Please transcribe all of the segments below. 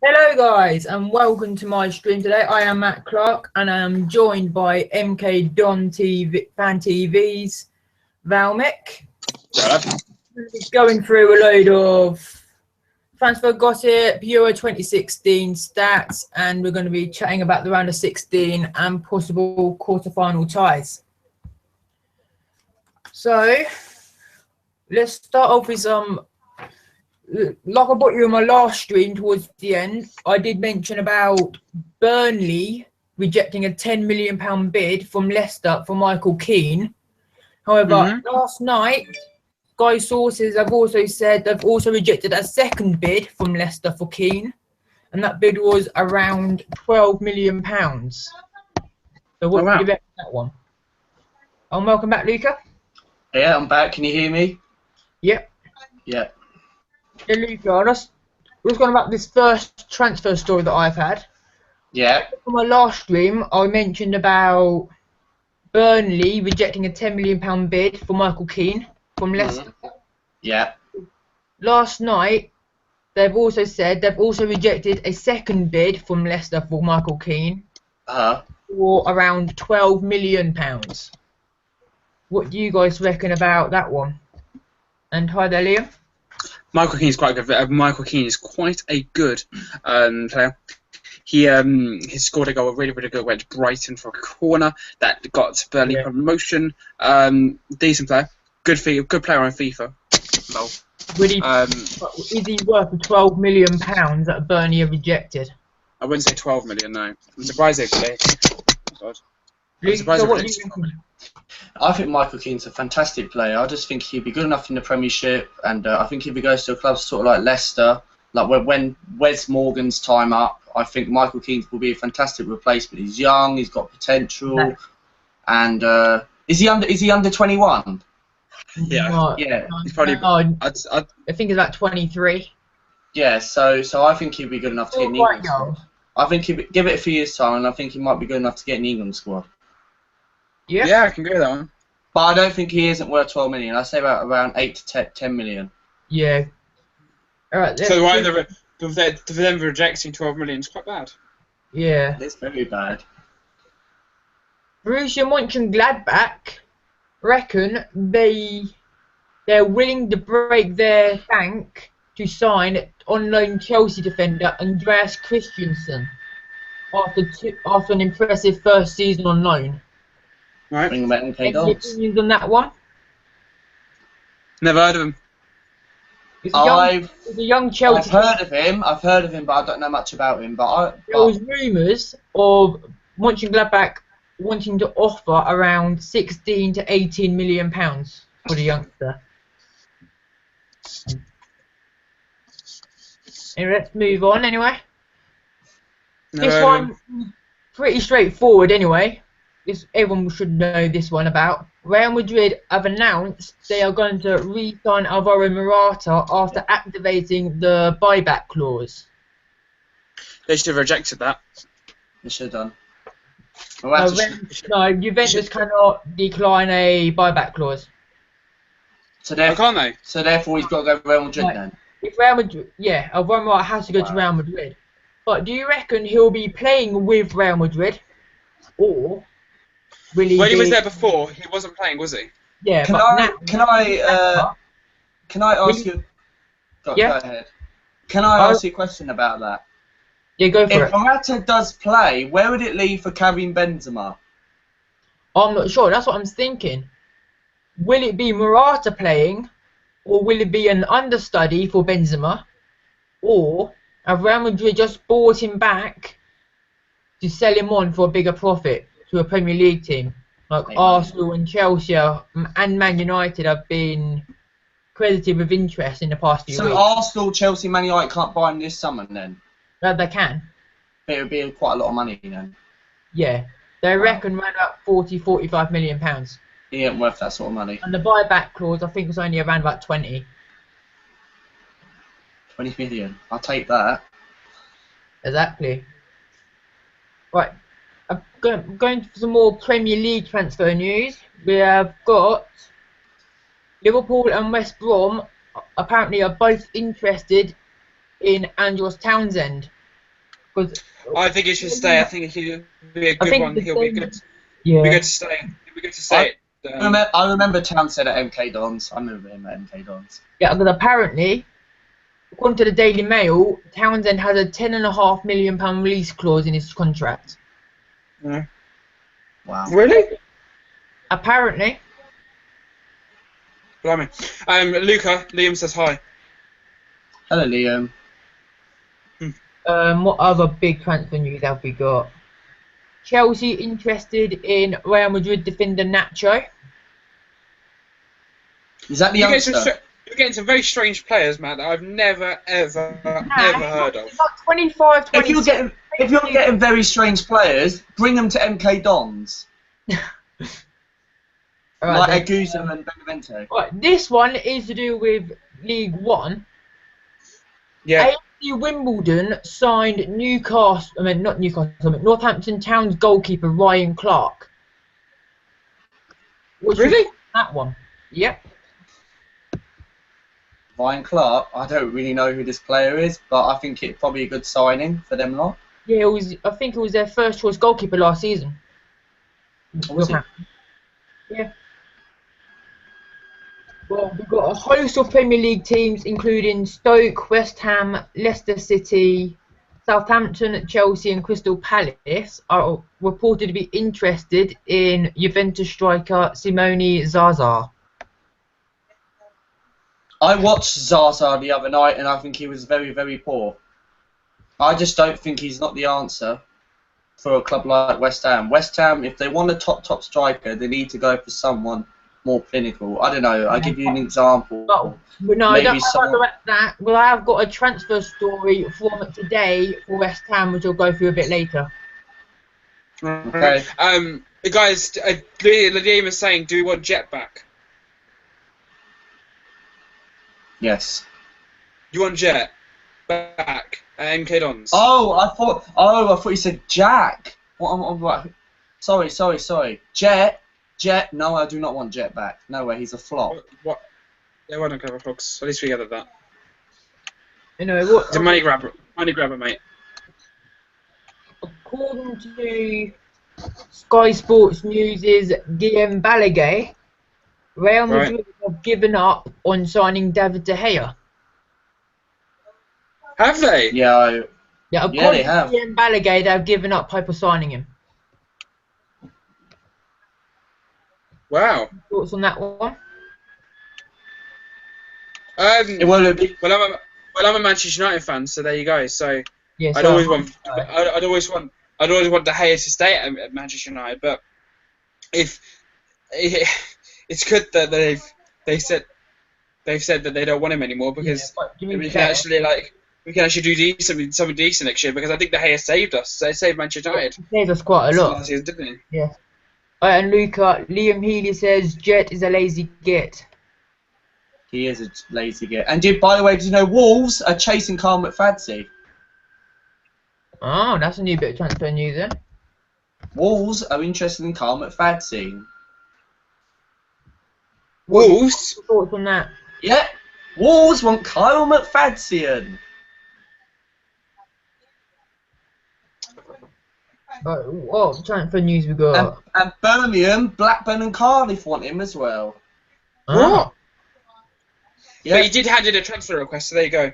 Hello guys and welcome to my stream today. I am Matt Clark and I am joined by MK Don TV Fan TV's Valmic. Going through a load of transfer gossip, Euro 2016 stats, and we're going to be chatting about the round of 16 and possible quarter-final ties. So let's start off with some. Like I put you in my last stream towards the end, I did mention about Burnley rejecting a £10 million bid from Leicester for Michael Keane. However, last night, Sky sources have also said they've also rejected a second bid from Leicester for Keane, and that bid was around £12 million. So what do you reckon that one? And welcome back, Luca. Yeah, I'm back. Can you hear me? Yep. Yeah. Yeah, Luca, I was going about this first transfer story that I've had. Yeah. On my last stream, I mentioned about Burnley rejecting a £10 million bid for Michael Keane from Leicester. Yeah. Last night, they've also said they've also rejected a second bid from Leicester for Michael Keane for around £12 million. What do you guys reckon about that one? And hi there, Liam. Michael Keane is quite good. Michael Keane is quite a good player. He scored a goal, really good, went to Brighton for a corner that got Burnley promotion. Decent player, good player on FIFA. Lol. Is he worth the £12 million that Burnley have rejected? I wouldn't say 12 million. No, I'm surprised they've played. God. I think Michael Keane's a fantastic player. I just think he'd be good enough in the Premiership, and I think if he goes to a club sort of like Leicester, like when Wes Morgan's time up, I think Michael Keane will be a fantastic replacement. He's young, he's got potential, and is he under 21? Yeah, he's probably. I think he's about 23. Yeah, so I think he'd be good enough to get an England squad. I think he'd give it a few years' time, and I think he might be good enough to get an England squad. Yeah, I can go with that one. But I don't think he isn't worth 12 million. I say around 8 to 10 million. Yeah. All right. So why for them rejecting 12 million is quite bad. Yeah. It's very bad. Borussia Mönchengladbach reckon they're willing to break their bank to sign on loan Chelsea defender Andreas Christensen after an impressive first season on loan. Right. Any opinions on that one? Never heard of him. He's a young Chelsea. I've heard of him, but I don't know much about him. There was rumours of Mönchengladbach wanting to offer around 16 to 18 million pounds for the youngster. Anyway, let's move on. Anyway, this one pretty straightforward. Anyway. Everyone should know this one about. Real Madrid have announced they are going to re-sign Alvaro Morata after activating the buyback clause. They should have rejected that. They should have done. No, Juventus cannot decline a buyback clause. So therefore he's got to go to Real Madrid then? If Real Madrid, Alvaro Morata has to go to Real Madrid. But do you reckon he'll be playing with Real Madrid? Or... when he was there before, he wasn't playing, was he? Yeah. Can I ask you? Go ahead. Can I ask you a question about that? Yeah, go for it. If Morata does play, where would it leave for Karim Benzema? I'm not sure. That's what I'm thinking. Will it be Morata playing, or will it be an understudy for Benzema, or have Real Madrid just bought him back to sell him on for a bigger profit to a Premier League team? Like Arsenal and Chelsea and Man United have been credited with interest in the past few weeks. So Arsenal, Chelsea, Man United can't buy him this summer then? No, they can. But it would be quite a lot of money then. Yeah. They reckon around about 45 million pounds. He ain't worth that sort of money. And the buyback clause, I think, was only around about 20. 20 million. I'll take that. Exactly. Right. I'm going for some more Premier League transfer news. We have got Liverpool and West Brom apparently are both interested in Andros Townsend 'Cause I think he should stay. I think he'll be a I good think one. the He'll be thing- good. yeah. Be good to stay. He'll be good to stay. I remember Townsend at MK Dons. I remember him at MK Dons. Yeah, because apparently, according to the Daily Mail, Townsend has a £10.5 million release clause in his contract. Yeah. Wow. Really? Apparently. Blimey. Luca, Liam says hi. Hello, Liam. What other big transfer news have we got? Chelsea interested in Real Madrid defender Nacho. Is that the You're youngster? getting some very strange players, man, that I've never, ever heard of. About 25, 26. If you're getting very strange players, bring them to MK Dons. Alright, Like Agusa and Benevento. right, this one is to do with League One. Yeah. AFC Wimbledon signed Northampton Town's goalkeeper Ryan Clark. Really? That one. Yep. Ryan Clark, I don't really know who this player is, but I think it's probably a good signing for them lot. Yeah, I think it was their first choice goalkeeper last season. Or was it? Yeah. Well, we've got a host of Premier League teams, including Stoke, West Ham, Leicester City, Southampton, Chelsea, and Crystal Palace, are reported to be interested in Juventus striker Simone Zaza. I watched Zaza the other night, and I think he was very, very poor. I just don't think he's not the answer for a club like West Ham. West Ham, if they want a top striker, they need to go for someone more clinical. I don't know. I'll give you an example. But no, I don't Maybe someone- direct that. Well, I have got a transfer story from today for West Ham, which I'll go through a bit later. Okay. Guys, Liam is saying, do we want Jet back? Yes. You want Jet back at MK Dons? Oh, I thought you said Jack. What? I'm right. Sorry. Jet. No, I do not want Jet back. No way. He's a flop. What? Yeah, why don't cover folks? At least we gathered that. Anyway, what? It's a money grabber, mate. According to Sky Sports News' Guillaume Balaguer, Real Madrid have given up on signing David De Gea. Have they? Yeah. Yeah, according they have. to Guillaume Balaguer, they have given up hope of signing him. Wow. Thoughts on that one? Well, I'm a Manchester United fan, so there you go. So Yeah, I'd always want De Gea to stay at Manchester United, but if it's good that they've said that they don't want him anymore, because we can actually do something decent next year, because I think De Gea saved us. They saved Manchester United. He saved us quite a lot. Last season, didn't he? Yeah. And Luca, Liam Healy says Jet is a lazy git. he is a lazy git. And by the way, did you know Wolves are chasing Carl McFadzean? Oh, that's a new bit of transfer news then. Wolves are interested in Carl McFadzean. Wolves? What thoughts on that? Yeah, Wolves want Kyle McFadzean. What transfer news we got? And Birmingham, Blackburn and Cardiff want him as well. What? Yeah, But he did hand in a transfer request, so there you go.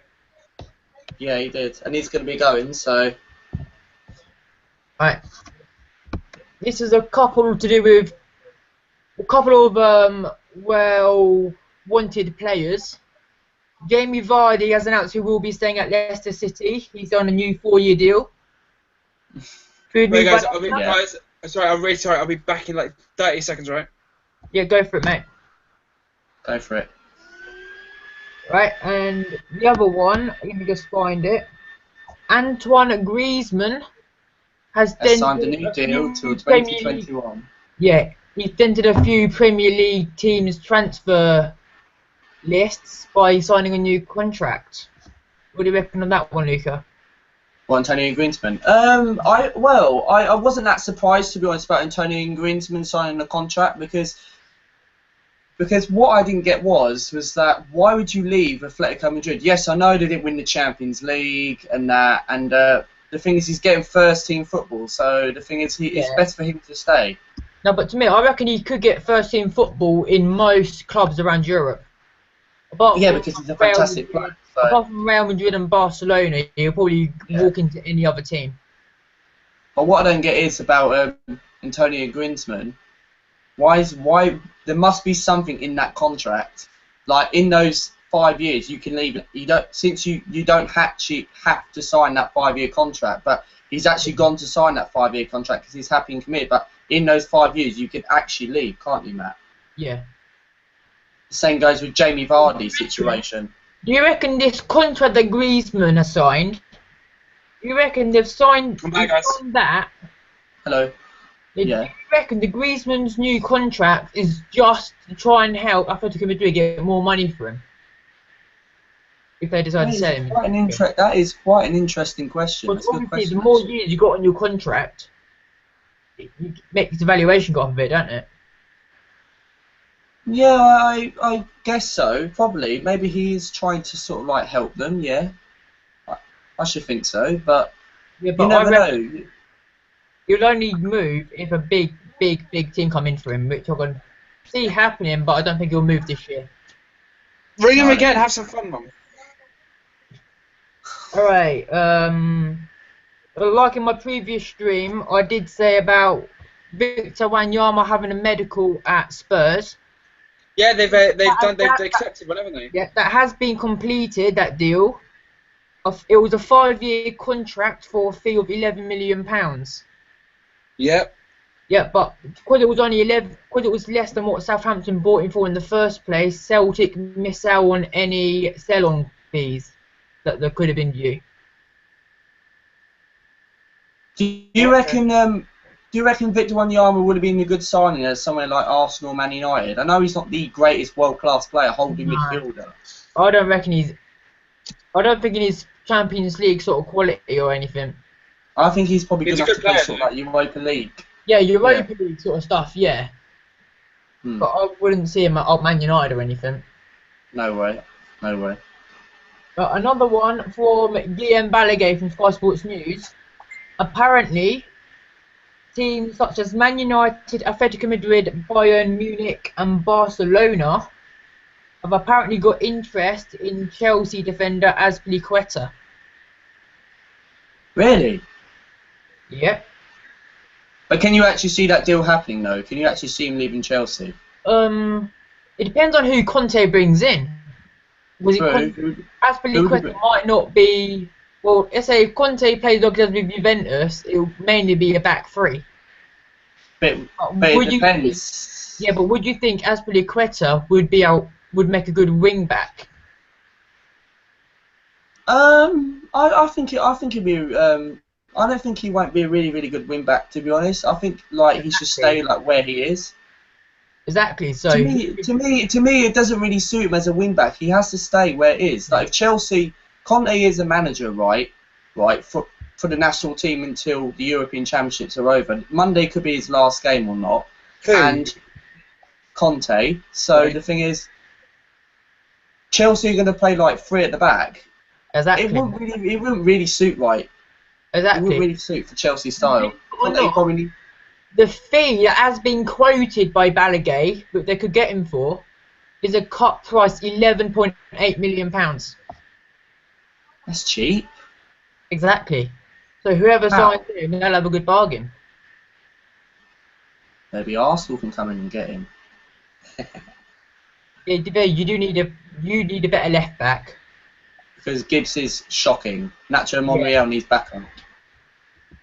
yeah, he did. And he's going to be going, so... Right. This is a couple to do with a couple of well-wanted players. Jamie Vardy has announced he will be staying at Leicester City. He's on a new 4-year deal. Wait, guys, Yeah. sorry, I'm really sorry. I'll be back in like 30 seconds, right? Yeah, go for it, mate. Go for it. Right, and the other one, let me just find it. Antoine Griezmann has Signed a new deal till Premier League- 2021. Yeah, he's dented a few Premier League teams' transfer lists by signing a new contract. What do you reckon on that one, Luca? Well, Antonio Griezmann. I wasn't that surprised, to be honest, about Antonio Griezmann signing a contract, because what I didn't get was that why would you leave Atletico Madrid? Yes, I know they didn't win the Champions League and that, and the thing is he's getting first team football. So the thing is, it's better for him to stay. No, but to me, I reckon he could get first team football in most clubs around Europe. Because he's a fantastic player. So. Apart from Real Madrid and Barcelona, he'll probably walk into any other team. But what I don't get is about Antonio Griezmann. Why there must be something in that contract. Like in those 5 years, you can leave. You don't actually have to sign that 5-year contract. But he's actually gone to sign that 5-year contract because he's happy and committed. But in those 5 years, you can actually leave, can't you, Matt? Yeah. The same goes with Jamie Vardy's situation. Do you reckon this contract that Griezmann has signed? Do you reckon they've signed that? Hello. Do you reckon the Griezmann's new contract is just to try and help Atletico Madrid get more money for him? If they decide to sell him. That is quite an interesting question. But obviously, the more years you got on your contract, it makes the valuation go up a bit, don't it? Yeah, I guess so. Probably. Maybe he's trying to sort of like help them. Yeah, I should think so. But you never know. He'll only move if a big team come in for him, which I can see happening. But I don't think he'll move this year. Ring him again. Have some fun, Mum. All right. Like in my previous stream, I did say about Victor Wanyama having a medical at Spurs. Yeah, they've accepted one, haven't they? Yeah, that has been completed. That deal. It was a 5-year contract for a fee of £11 million. Yep. Yeah, but because it was only because it was less than what Southampton bought him for in the first place, Celtic missed out on any sell-on fees that there could have been due. Do you reckon Victor Wanyama would have been a good signing as somewhere like Arsenal or Man United? I know he's not the greatest world-class player, holding midfielder. I don't think he's Champions League sort of quality or anything. I think he's probably good enough to play sort of like Europa League. Yeah, Europa League sort of stuff, yeah. But I wouldn't see him at Man United or anything. No way. But another one from Guillaume Balaguer from Sky Sports News. Apparently, teams such as Man United, Atletico Madrid, Bayern Munich and Barcelona have apparently got interest in Chelsea defender Azpilicueta. Really? Yep. But can you actually see that deal happening though? Can you actually see him leaving Chelsea? It depends on who Conte brings in. Azpilicueta might not be. Well, let's say if Conte plays like he does with Juventus, it'll mainly be a back three. But it depends. But would you think Azpilicueta would make a good wing back? I think he'd be. I don't think he won't be a really, really good wing back. To be honest, I think like he should stay like where he is. Exactly. So to me, it doesn't really suit him as a wing back. He has to stay where it is. Like if Chelsea, Conte is a manager, right, for the national team until the European Championships are over. Monday could be his last game or not. Who? And Conte. So the thing is, Chelsea are going to play like 3 at the back. Exactly. It wouldn't really suit right. Exactly. It wouldn't really suit for Chelsea style. The fee that has been quoted by Balaguer, that they could get him for, is a cut price £11.8 million. That's cheap. Exactly. So whoever signs him, they'll have a good bargain. Maybe Arsenal can come in and get him. Yeah, you need a better left back. Because Gibbs is shocking. Nacho Monreal needs backup.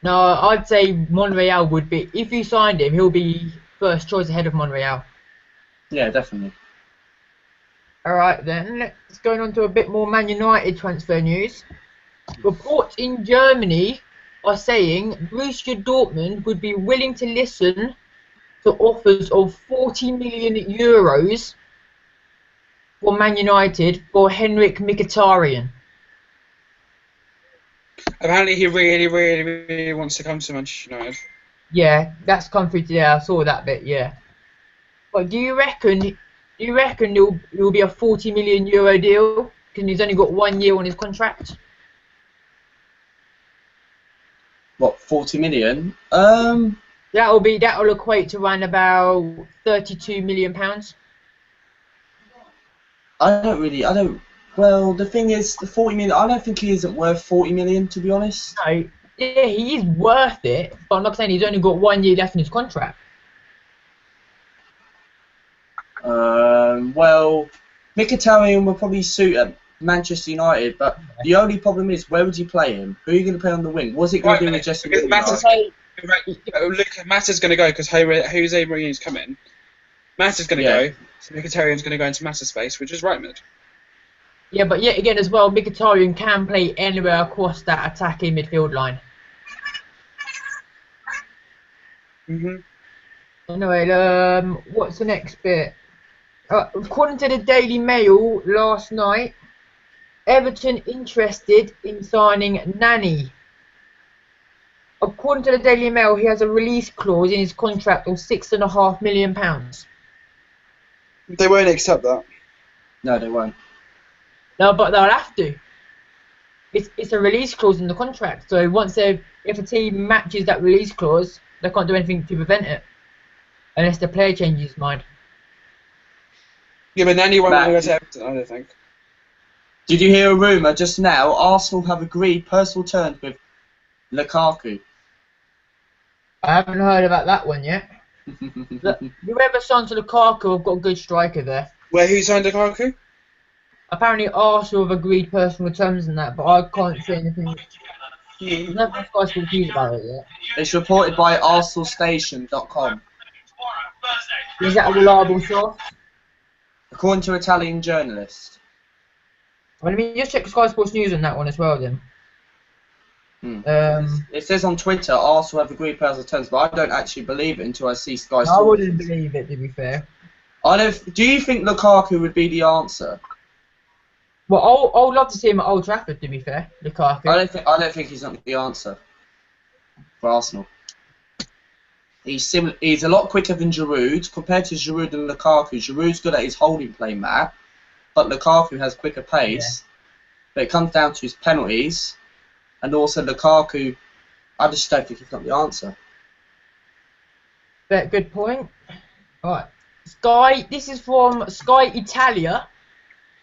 No, I'd say Monreal would be. If you signed him, he'll be first choice ahead of Monreal. Yeah, definitely. All right, then let's go on to a bit more Man United transfer news. Reports in Germany are saying Borussia Dortmund would be willing to listen to offers of €40 million for Man United for Henrik Mkhitaryan. Apparently, he really wants to come to Manchester United. Yeah, that's come through today. I saw that bit. Yeah. But do you reckon it will be a €40 million deal? Because he's only got 1 year on his contract. What, 40 million? That'll equate to around about £32 million. Well, the thing is, the 40 million, I don't think he isn't worth 40 million, to be honest. No, yeah, he is worth it, but I'm not saying he's only got 1 year left in his contract. Well, Mkhitaryan will probably suit at Manchester United, but the only problem is, where would you play him? Who are you going to play on the wing? What's it going to do with Jesse Lingard? Look, Mata's going to go because Jose Mourinho's coming. Mata's going to go, so Mkhitaryan's going to go into Mata's space, which is right mid. Yeah, but yet again as well, Mkhitaryan can play anywhere across that attacking midfield line. Anyway, what's the next bit? According to the Daily Mail last night, Everton interested in signing Nani. According to the Daily Mail, he has a release clause in his contract of £6.5 million. They won't accept that. No, they won't. No, but they'll have to. It's a release clause in the contract. So if a team matches that release clause, they can't do anything to prevent it, unless the player changes his mind. Yeah, but Nani won't go to Everton, I don't think. Did you hear a rumour just now? Arsenal have agreed personal terms with Lukaku. I haven't heard about that one yet. Whoever signed to Lukaku have got a good striker there. Who signed Lukaku? Apparently Arsenal have agreed personal terms and that, but I can't say anything. There's nothing Sky Sports News about it yet. It's reported by ArsenalStation.com. Is that a reliable source? According to Italian journalist. Well, let me just check Sky Sports News on that one as well then. It says on Twitter, Arsenal have agreed personal terms, but I don't actually believe it until I see Sky Sports. I wouldn't believe it, to be fair. Do you think Lukaku would be the answer? Well, I would love to see him at Old Trafford, to be fair, Lukaku. I don't think he's not the answer for Arsenal. He's a lot quicker than Giroud. Compared to Giroud and Lukaku, Giroud's good at his holding play, Matt, but Lukaku has quicker pace. Yeah. But it comes down to his penalties, and also Lukaku, I just don't think he's not the answer. Good point. Alright. This is from Sky Italia.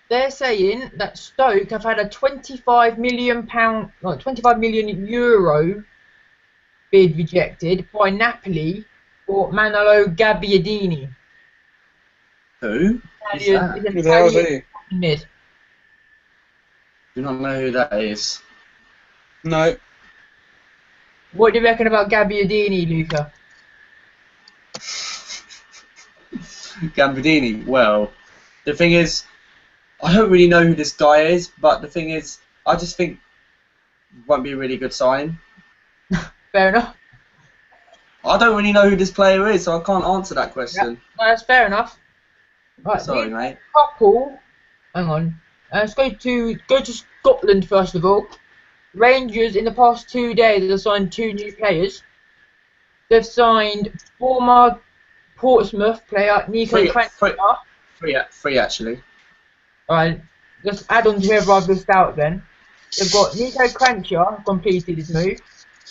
They're saying that Stoke have had a €25 million bid rejected by Napoli for Manolo Gabbiadini. Who? Who the hell is he? Mid. Do not know who that is. No. What do you reckon about Gabbiadini, Luca? Gabbiadini, well, the thing is, I don't really know who this guy is, but the thing is, I just think it won't be a really good sign. Fair enough. I don't really know who this player is, so I can't answer that question. Yeah, no, that's fair enough. Right, sorry, mate. Couple. Hang on. Let's go to Scotland first of all. Rangers in the past 2 days have signed 2 new players. They've signed former Portsmouth player Nico Quarta. Free actually. Alright, just add on to whoever I've missed out then. They've got Nico Quarta completed his move,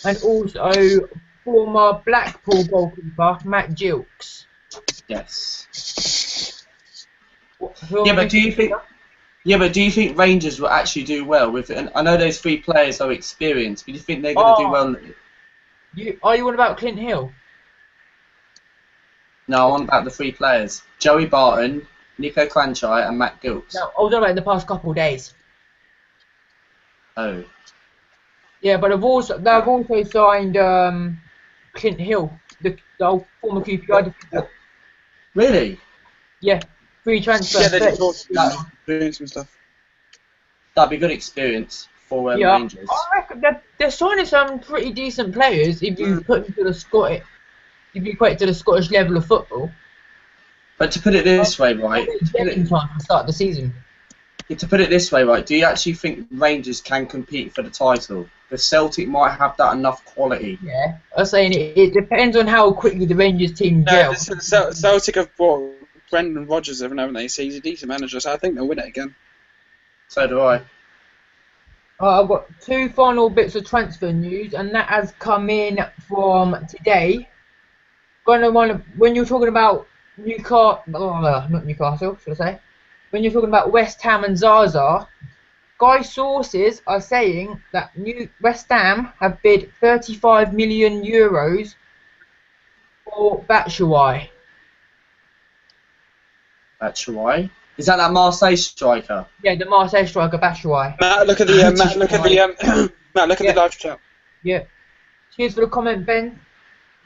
and also former Blackpool goalkeeper Matt Gilks. Yes. Yeah, but do you think Rangers will actually do well with it? And I know those 3 players are experienced, but do you think they're going to do well? Are you on about Clint Hill? No, I'm on about the 3 players: Joey Barton, Nico Quarta, and Matt Gilks. No, I was on about in the past couple of days. Oh. Yeah, but they've also signed Clint Hill, the old former QPR defender. Really? Yeah, free transfer. Yeah, they just doing some stuff. That'd be a good experience for Rangers. I reckon they're signing some pretty decent players if you put them to the Scottish, if you equate it to the Scottish level of football. But to put it this way, right? Time to start the season. To put it this way, right? Do you actually think Rangers can compete for the title? The Celtic might have that enough quality. Yeah, I was saying it depends on how quickly the Rangers team gel. Celtic have brought Brendan Rodgers, haven't they? So he's a decent manager, so I think they'll win it again. So do I. I've got two final bits of transfer news, and that has come in from today. When you're talking about not Newcastle, should I say? When you're talking about West Ham and Zaza, Sky sources are saying that West Ham have bid 35 million euros for Batshuayi. Batshuayi? Is that Marseille striker? Yeah, the Marseille striker Batshuayi. Matt, look at the Matt, look at the Matt, look at the live chat. Yeah. Cheers for the comment, Ben.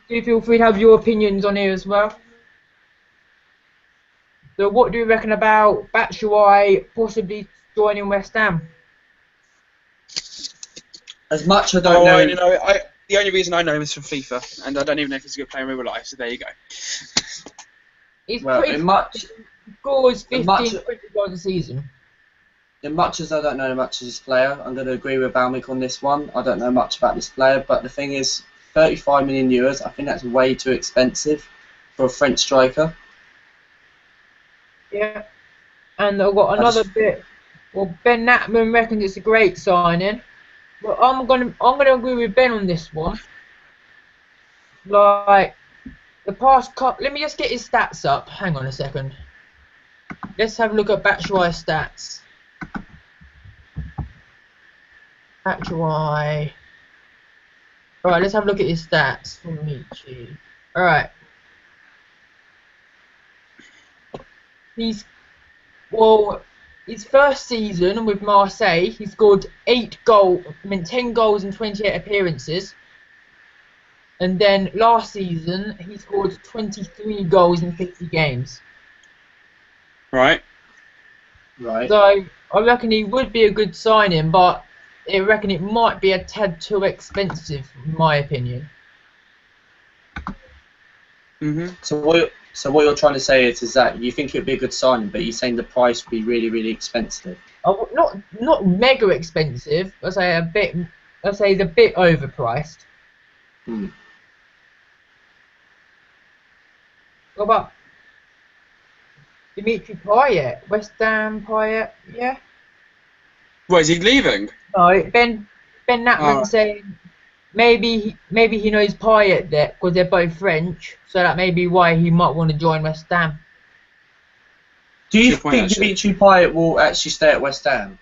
Do feel free to have your opinions on here as well. So, what do you reckon about Batshuayi possibly joining West Ham? As much I don't know. You know, the only reason I know him is from FIFA, and I don't even know if he's a good player in real life. So there you go. He's Well, pretty in much, scores 15, in much, 20 goals a season. in much as I don't know much of this player, I'm going to agree with Balmic on this one. I don't know much about this player, but the thing is, 35 million euros, I think that's way too expensive for a French striker. Yeah. And I've got another bit. Well, Ben Natman reckons it's a great signing. But I'm gonna agree with Ben on this one. Like the past couple, let me just get his stats up. Hang on a second. Let's have a look at Batshuayi's stats. Batshuayi. Alright, let's have a look at his stats. Alright. His first season with Marseille, he scored 10 goals in 28 appearances. And then last season, he scored 23 goals in 50 games. Right. So I reckon he would be a good signing, but I reckon it might be a tad too expensive, in my opinion. Mhm. So what you're trying to say is that you think it'd be a good signing, but you're saying the price would be really, really expensive. Not mega expensive. I'd say he's a bit overpriced. What about Dimitri Payet? West Ham Payet? Yeah. What, is he leaving? No, Ben Natman saying maybe he knows Payet there because they're both French, so that may be why he might want to join West Ham. Do you think Dimitri Payet will actually stay at West Ham?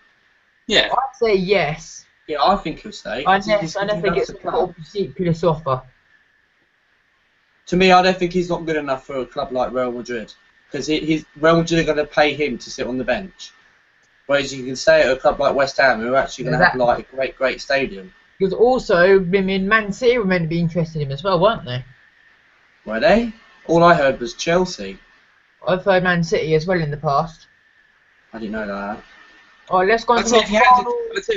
Yeah. I'd say yes. Yeah, I think he'll stay. Unless he gets a ridiculous offer. To me, I don't think he's not good enough for a club like Real Madrid. Because Real Madrid are going to pay him to sit on the bench. Whereas you can stay at a club like West Ham, who are actually going to have like a great stadium. Because also, Man City were meant to be interested in him as well, weren't they? Were they? All I heard was Chelsea. I've heard Man City as well in the past. I didn't know that. Alright, let's go on to if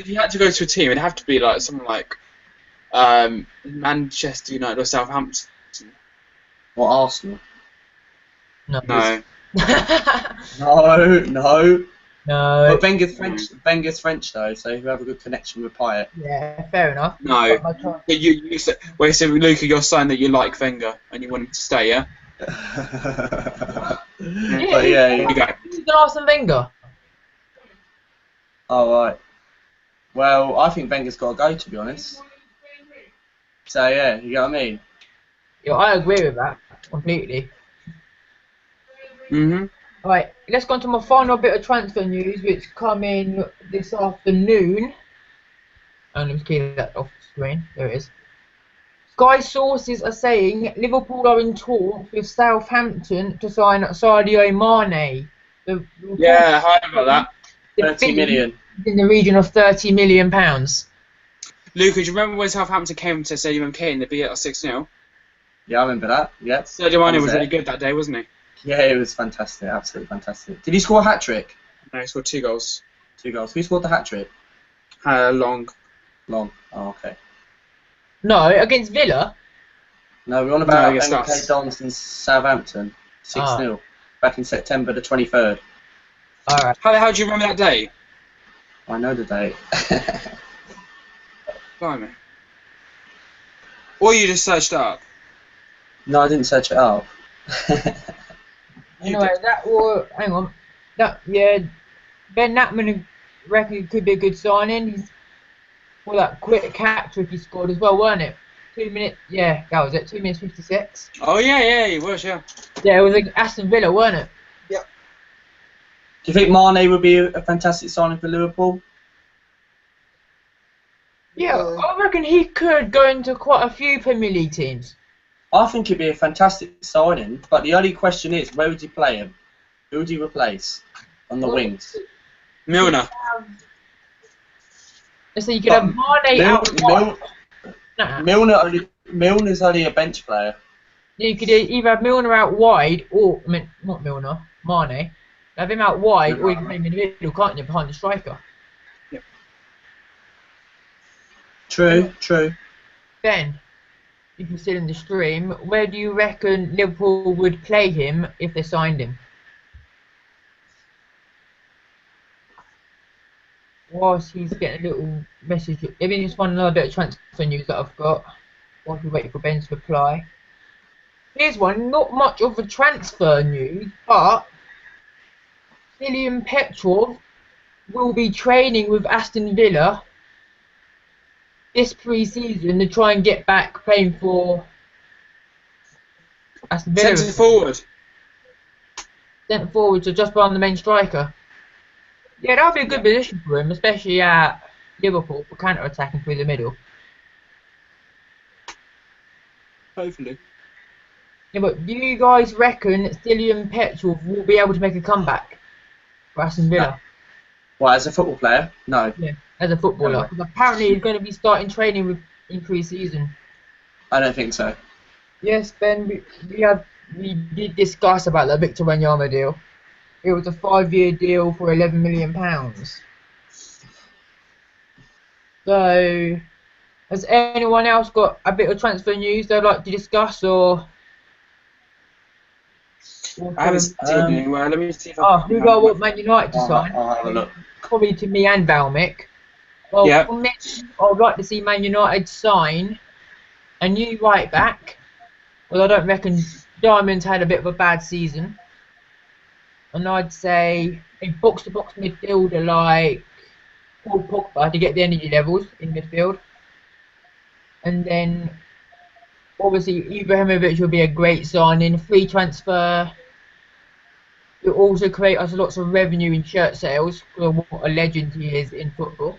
you had to go to a team, it'd have to be like someone like Manchester United or Southampton. Or Arsenal. No. No. No. But Wenger's French though, so he'll have a good connection with Payet. Yeah, fair enough. No. But you said, Luca, you're saying that you like Wenger and you want him to stay, yeah? But yeah. He's gonna Arsene Wenger. Oh, right. Well, I think Wenger's got to go, to be honest. So yeah, you know what I mean? Yeah, I agree with that completely. Mhm. Right, let's go on to my final bit of transfer news, which come in this afternoon. And let me keep that off the screen. There it is. Sky sources are saying Liverpool are in talks with Southampton to sign Sadio Mane. Yeah, I heard about that. 30 million. In the region of £30 million. Luca, do you remember when Southampton came to Stadium MK and they beat us 6-0? Yeah, I remember that. Yeah. Sadio Mane was really good that day, wasn't he? Yeah, it was fantastic. Absolutely fantastic. Did he score a hat-trick? No, he scored 2 goals. 2 goals. Who scored the hat-trick? Long. Oh, okay. No, against Villa? No, we're on about against MK Dons in Southampton. 6-0. Back in September the 23rd. Alright. How do you remember that day? I know the date. Blimey. Or you just searched it up? No, I didn't search it up. Anyway, hang on. Ben Natman reckon it could be a good signing. Well, that quick hat trick he scored as well, weren't it? 2 minutes. Yeah, that was it. 2 minutes 56. Oh yeah, he was, yeah. Yeah, it was like Aston Villa, weren't it? Yep. Do you think Mane would be a fantastic signing for Liverpool? Yeah, I reckon he could go into quite a few Premier League teams. I think it'd be a fantastic signing, but the only question is, where would you play him? Who would you replace on the wings? Milner. Let's say you could have Mane out wide. Nah. Milner's only a bench player. You could either have Milner out wide, or I mean, not Milner, Mane. Have him out wide, or you can play him in the middle, can't you, behind the striker? Yep. True. Ben, if you're still in the stream, where do you reckon Liverpool would play him if they signed him? Whilst he's getting a little message, I mean, it's another bit of transfer news that I've got. Whilst we wait for Ben's reply. Here's one, not much of a transfer news, but Stilian Petrov will be training with Aston Villa this pre-season to try and get back playing for Aston Villa. Centre forward. Centre forward, so just behind the main striker. Yeah, that would be a good position for him, especially at Liverpool for counter-attacking through the middle. Hopefully. Yeah, but do you guys reckon Stilian Petrov will be able to make a comeback for Aston Villa? Well, as a football player, no. Yeah, as a footballer. Because apparently he's going to be starting training in pre-season. I don't think so. Yes, Ben, we did discuss about the Victor Wanyama deal. It was a 5-year deal for £11 million. So, has anyone else got a bit of transfer news they'd like to discuss, or I haven't seen it anywhere. Let me see if I who do I want Man United to sign? I'll have a look. Probably to me and Valmic. Well, Yep. for me, I'd like to see Man United sign a new right back. Well, I don't reckon Diamond's had a bit of a bad season. And I'd say a box-to-box midfielder like Paul Pogba to get the energy levels in midfield. And then, obviously, Ibrahimovic would be a great signing. Free transfer. It will also create us lots of revenue in shirt sales for what a legend he is in football.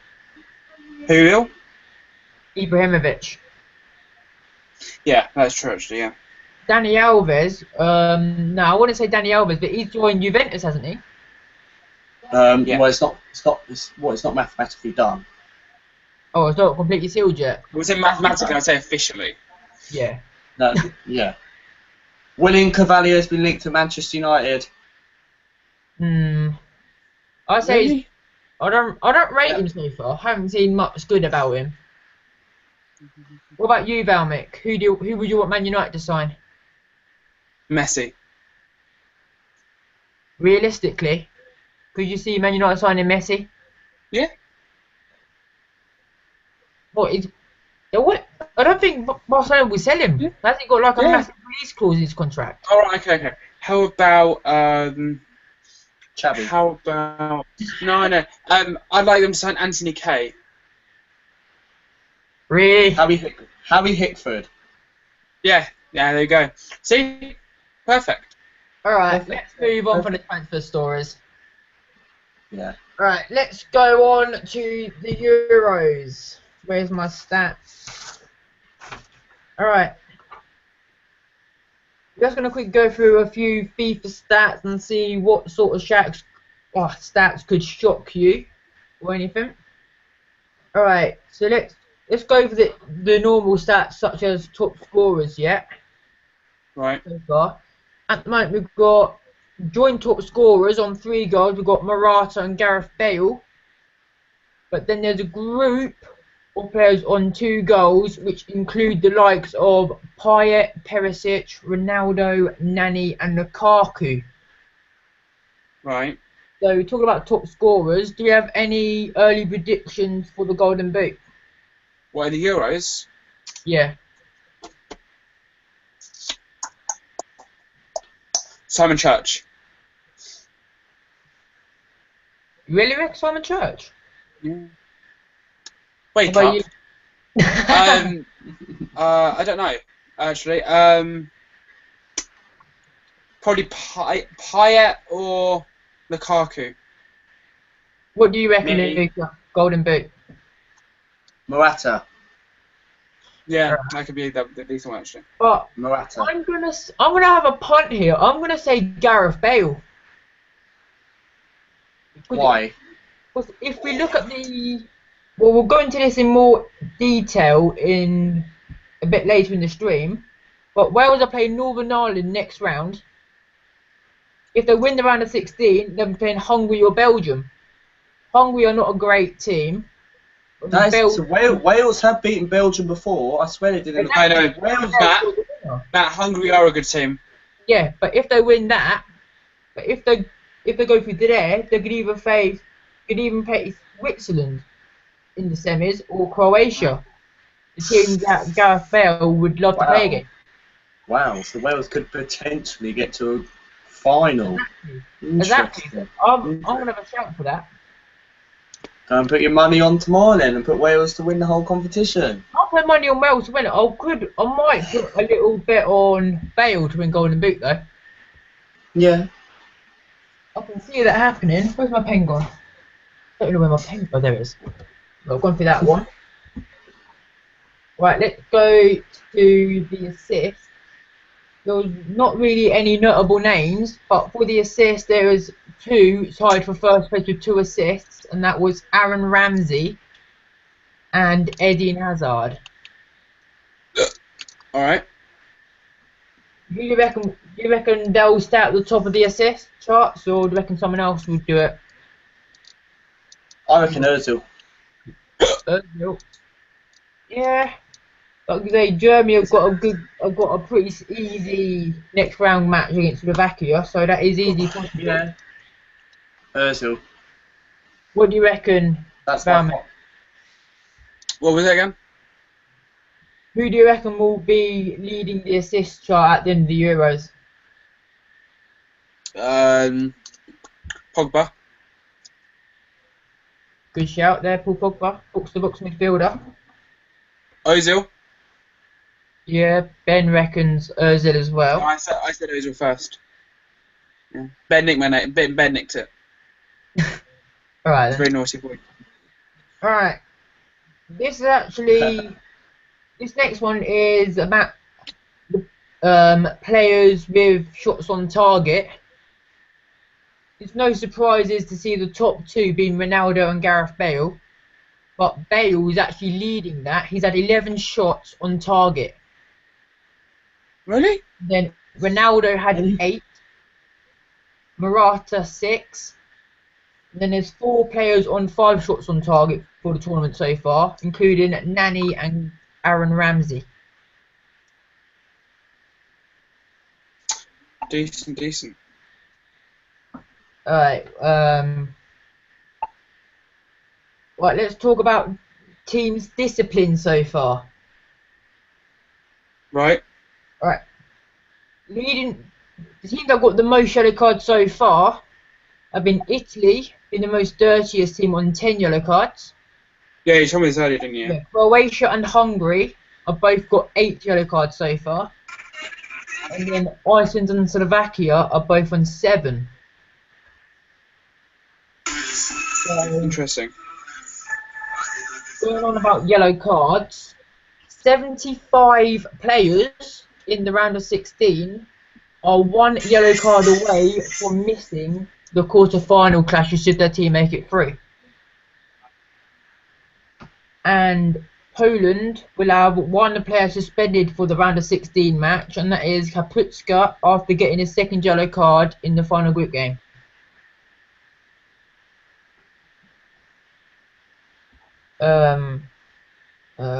Who will? Ibrahimovic. Yeah, that's true actually, yeah. Dani Alves, no, I wouldn't say Dani Alves, but he's joined Juventus, hasn't he? Well, it's not mathematically done. Oh, it's not completely sealed yet. Was it mathematically? I'd say officially. Yeah. No, yeah. William Cavalier has been linked to Manchester United. I say Really? I don't rate him so far. I haven't seen much good about him. What about you, Valmic? Who would you want Man United to sign? Messi. Realistically, could you see Man United signing Messi? Yeah. What? I don't think Barcelona will sell him. Yeah. Has he got like a Yeah. massive release clause in his contract? Alright, okay. How about Xavi. How about no. I'd like them to sign Anthony Kay. Really? Harry Hickford. Yeah, there you go. See? Perfect. Alright, let's move on from the transfer stories. Yeah. Alright, let's go on to the Euros. Where's my stats? Alright. We're just going to quickly go through a few FIFA stats and see what sort of stats could shock you or anything. Alright, so let's go for the normal stats such as top scorers, yeah? Right. So far. At the moment we've got joint top scorers on 3 goals. We've got Morata and Gareth Bale. But then there's a group of players on 2 goals, which include the likes of Payet, Perisic, Ronaldo, Nani and Lukaku. Right. So talking about top scorers, do you have any early predictions for the Golden Boot? What, in the Euros? Yeah. Simon Church. You really reckon Simon Church? Yeah. Wake How up. about you? I don't know, actually. Probably Payet or Lukaku. What do you reckon, Me. Luca? Golden boot. Morata. Yeah, that could be the decent one, actually. But Morata. I'm gonna have a punt here. I'm gonna say Gareth Bale. Why? Because if we look at well, we'll go into this in more detail in a bit later in the stream. But Wales are playing Northern Ireland next round. If they win the round of 16, they're playing Hungary or Belgium. Hungary are not a great team. So Wales have beaten Belgium before. I swear they didn't. I know. Wales. Matt, Hungary are a good team. Yeah, but if they win that, but if they go through there, they could either face Switzerland in the semis or Croatia. The team that Gareth Bale would love to play against. Wow, so Wales could potentially get to a final. Exactly. I'm gonna have a shout for that. Go and put your money on tomorrow then, and put Wales to win the whole competition. I'll put money on Wales to win it. I might put a little bit on Bale to win Golden Boot though. Yeah. I can see that happening. Where's my pen gone? I don't know where my pen. Oh, there it is. I've gone for that one. Right, let's go to the assist. There was not really any notable names, but for the assist, there was two tied for first place with 2 assists, and that was Aaron Ramsey and Eden Hazard. All right. Do you reckon they'll stay at the top of the assist charts, or do you reckon someone else would do it? I reckon Ozil. Yeah. Like I say, Germany have got a pretty easy next round match against Slovakia, so that is easy possible. Yeah. Ozil. What do you reckon? That's Bauman? my. What was that again? Who do you reckon will be leading the assist chart at the end of the Euros? Pogba. Good shout there, Paul Pogba, box-to-box midfielder. Ozil. Yeah, Ben reckons Ozil as well. I said Ozil first. Yeah. Ben nicked it. All right. It's a very naughty boy. All right. This next one is about players with shots on target. It's no surprises to see the top 2 being Ronaldo and Gareth Bale, but Bale is actually leading that. He's had 11 shots on target. Really? Then Ronaldo had 8, Morata 6. And then there's 4 players on 5 shots on target for the tournament so far, including Nani and Aaron Ramsey. Decent. Alright, right, let's talk about teams' discipline so far. Right. Alright. The teams that got the most yellow cards so far have been Italy, been the most dirtiest team on 10 yellow cards. Yeah, you told me this earlier, didn't you? Yeah. Croatia and Hungary have both got 8 yellow cards so far. And then Iceland and Slovakia are both on 7. So, Interesting. going on about yellow cards, 75 players in the round of 16 are 1 yellow card away from missing the quarter-final clashes should their team make it through. And Poland will have 1 player suspended for the round of 16 match, and that is Kaputska after getting his 2nd yellow card in the final group game.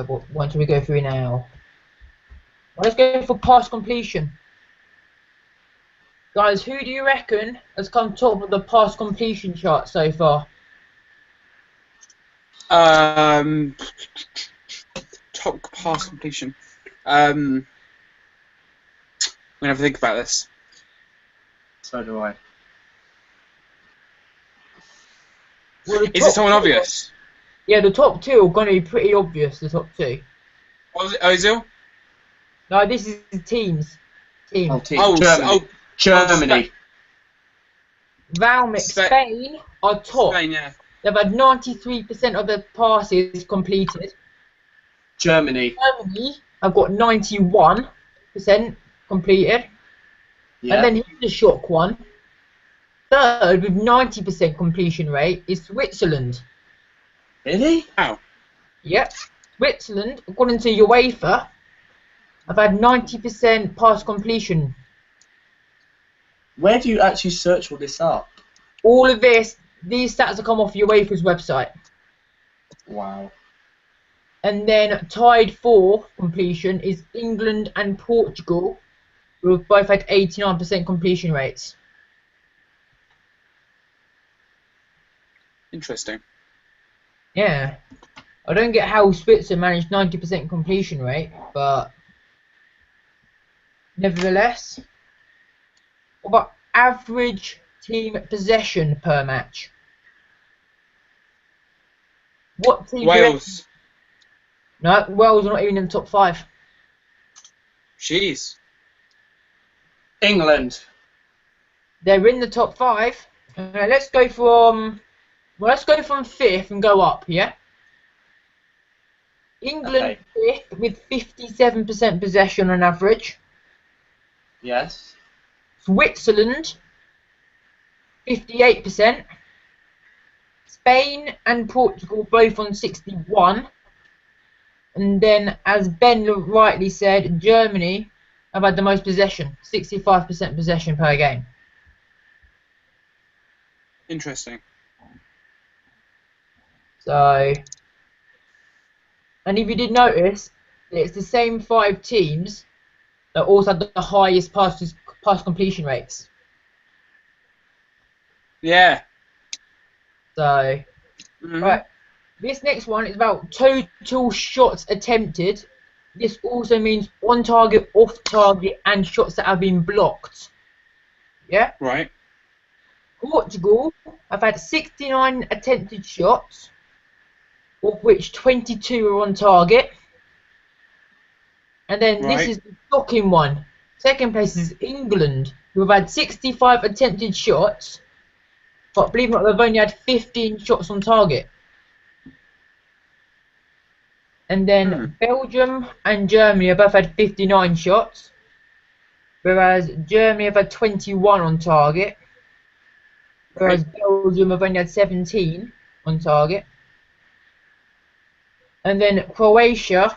What one should we go through now? Well, let's go for pass completion. Guys, who do you reckon has come top of the pass completion chart so far? Top pass completion. I'm gonna have to think about this. So do I. Well, Is it someone obvious? Yeah, the top two are going to be pretty obvious, the top two. What was it, Ozil? No, this is the teams. Team. Oh, team. Oh, Germany. Germany. Valmic, Spain are top. Spain, yeah. They've had 93% of their passes completed. Germany. Germany have got 91% completed. Yeah. And then here's the shock one. Third, with 90% completion rate, is Switzerland. Really? Wow. Yep. Switzerland, according to UEFA, have had 90% pass completion. Where do you actually search all this up? All of these stats have come off UEFA's website. Wow. And then tied for completion is England and Portugal, who have both had 89% completion rates. Interesting. Yeah. I don't get how Switzerland managed 90% completion rate, but nevertheless. What about average team possession per match? What team? Wales. No, Wales are not even in the top 5. Jeez. England. They're in the top 5. Let's go from 5th and go up. Yeah. England Okay. 5th with 57% possession on average. Yes. Switzerland 58%. Spain and Portugal both on 61. And then, as Ben rightly said, Germany have had the most possession, 65% possession per game. Interesting. So, and if you did notice, it's the same 5 teams that also had the highest pass completion rates. Yeah. So, right. This next one is about total shots attempted. This also means on target, off target, and shots that have been blocked. Yeah? Right. Portugal have had 69 attempted shots, of which 22 are on target. And then this is the shocking one. Second place is England, who have had 65 attempted shots, but believe it or not, they've only had 15 shots on target. And then Belgium and Germany have both had 59 shots, whereas Germany have had 21 on target, whereas Belgium have only had 17 on target. And then Croatia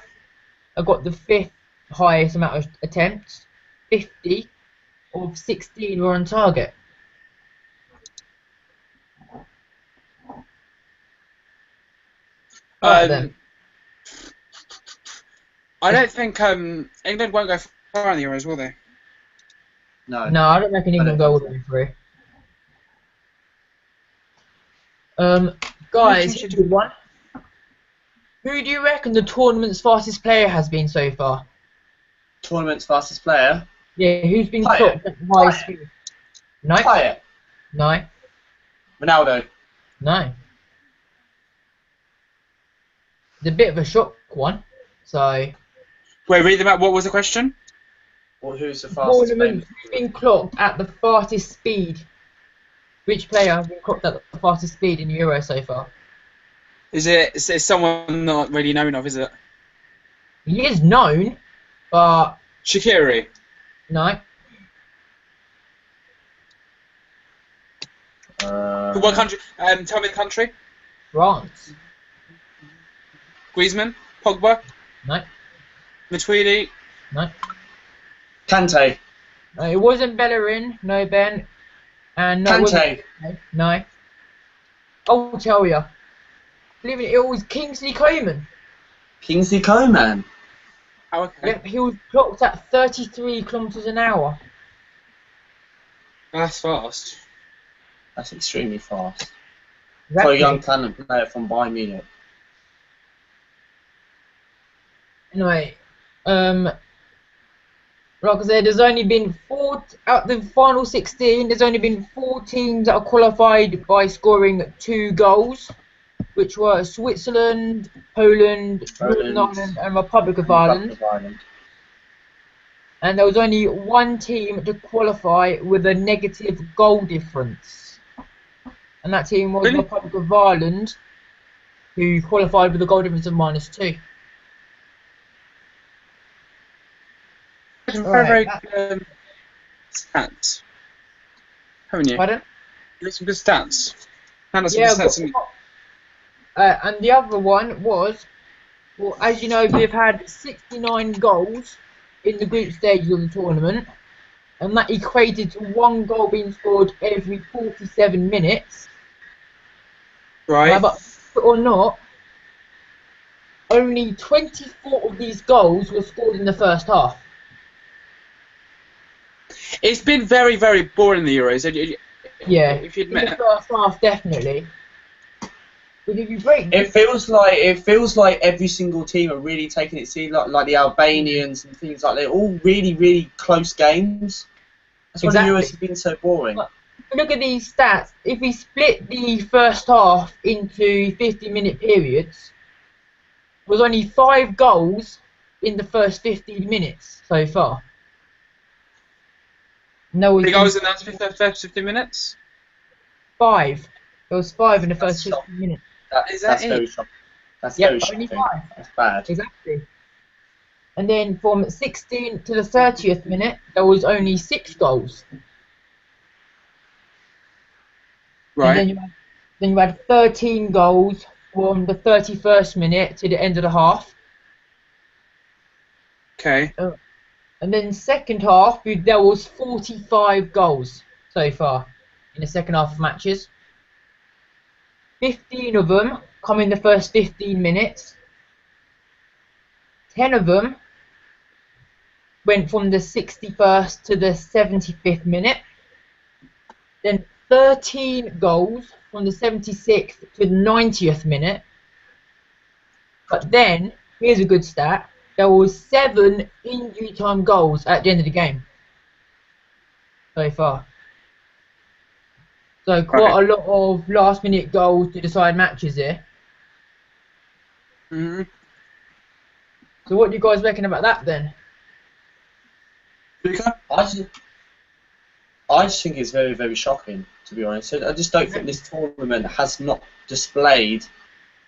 have got the 5th highest amount of attempts, 50 of 16 were on target. Right then. I don't think England won't go far in the Euros, will they? No. No, I don't reckon England go all the way through. Guys, here's a good one. Who do you reckon the tournament's fastest player has been so far? Tournament's fastest player? Yeah, who's been clocked at the highest speed? No. Payet. No. Ronaldo. No. It's a bit of a shock one. So. Wait, read them out. What was the question? Or who's the fastest player? Tournament been clocked at the fastest speed. Which player has been clocked at the fastest speed in the Euro so far? Is someone not really known of, is it? He is known, but Shaqiri. no. What country? Tell me the country. France. Griezmann. Pogba. No. Matuidi. No. Kante. No, it wasn't Bellerin. No, Ben. And no. Kante. No. I'll tell you. Believe it was Kingsley Coman. Kingsley Coman. Oh, okay. Yep, he was clocked at 33 kilometres an hour. That's fast. That's extremely fast. Exactly. For a young talent player from Bayern Munich. Anyway, like I said, there's only been 4 out the final 16. There's only been 4 teams that are qualified by scoring 2 goals, which were Switzerland, Poland, Northern Ireland, and Republic of Ireland. And there was only one team to qualify with a negative goal difference. And that team was Really? Republic of Ireland, who qualified with a goal difference of -2. Very good stats. Haven't you? Pardon? You got some good stats. Hand us some Yeah, good stats. and the other one was, well, as you know, we've had 69 goals in the group stages of the tournament, and that equated to one goal being scored every 47 minutes. Right. But or not, only 24 of these goals were scored in the first half. It's been very, very boring, the Euros. Yeah, If you in the admit. first half, definitely. But if you break It feels like every single team are really taking it seriously, like the Albanians and things like that. They're all really, really close games. That's why the Euros have been so boring. But look at these stats. If we split the first half into 50-minute periods, there was only 5 goals in the first 15 minutes so far. No, The goals in the first 15 minutes? 5. There was 5 in the first 15 minutes. That's very shocking. That's very only shocking. 5. That's bad. Exactly. And then from 16 to the 30th minute, there was only 6 goals. Right. And then you had 13 goals from the 31st minute to the end of the half. Okay. And then second half, there was 45 goals so far in the second half of matches. 15 of them come in the first 15 minutes. 10 of them went from the 61st to the 75th minute. Then 13 goals from the 76th to the 90th minute. But then, here's a good stat, there was 7 injury time goals at the end of the game so far. So quite a lot of last minute goals to decide matches here. Mm-hmm. So what do you guys reckon about that then? Luca? I just think it's very, very shocking, to be honest. I just don't think this tournament has not displayed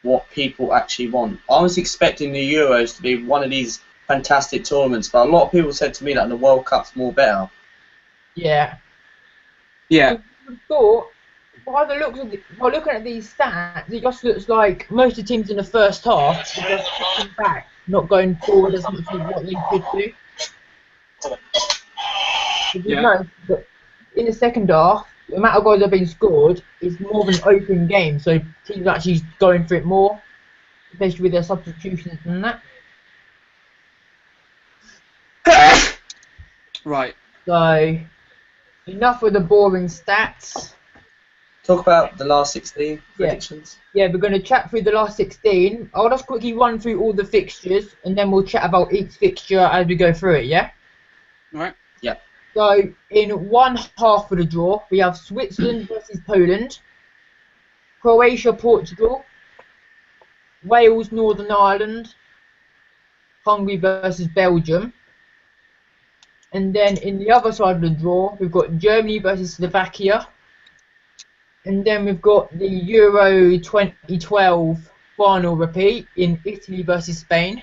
what people actually want. I was expecting the Euros to be one of these fantastic tournaments, but a lot of people said to me that the World Cup's more better. Yeah. Yeah. I thought, by looking at these stats, it just looks like most of the teams in the first half are just sitting back, not going forward as much as what they should do. Yeah. But in the second half, the amount of goals that have been scored is more of an open game, so teams are actually going for it more, especially with their substitutions and that. Right. So, enough with the boring stats. Talk about the last 16 predictions. Yeah, we're going to chat through the last 16. I'll just quickly run through all the fixtures, and then we'll chat about each fixture as we go through it, yeah? Right. Yeah. So, in one half of the draw, we have Switzerland versus Poland, Croatia, Portugal, Wales, Northern Ireland, Hungary versus Belgium. And then in the other side of the draw, we've got Germany versus Slovakia. And then we've got the Euro 2012 final repeat in Italy versus Spain.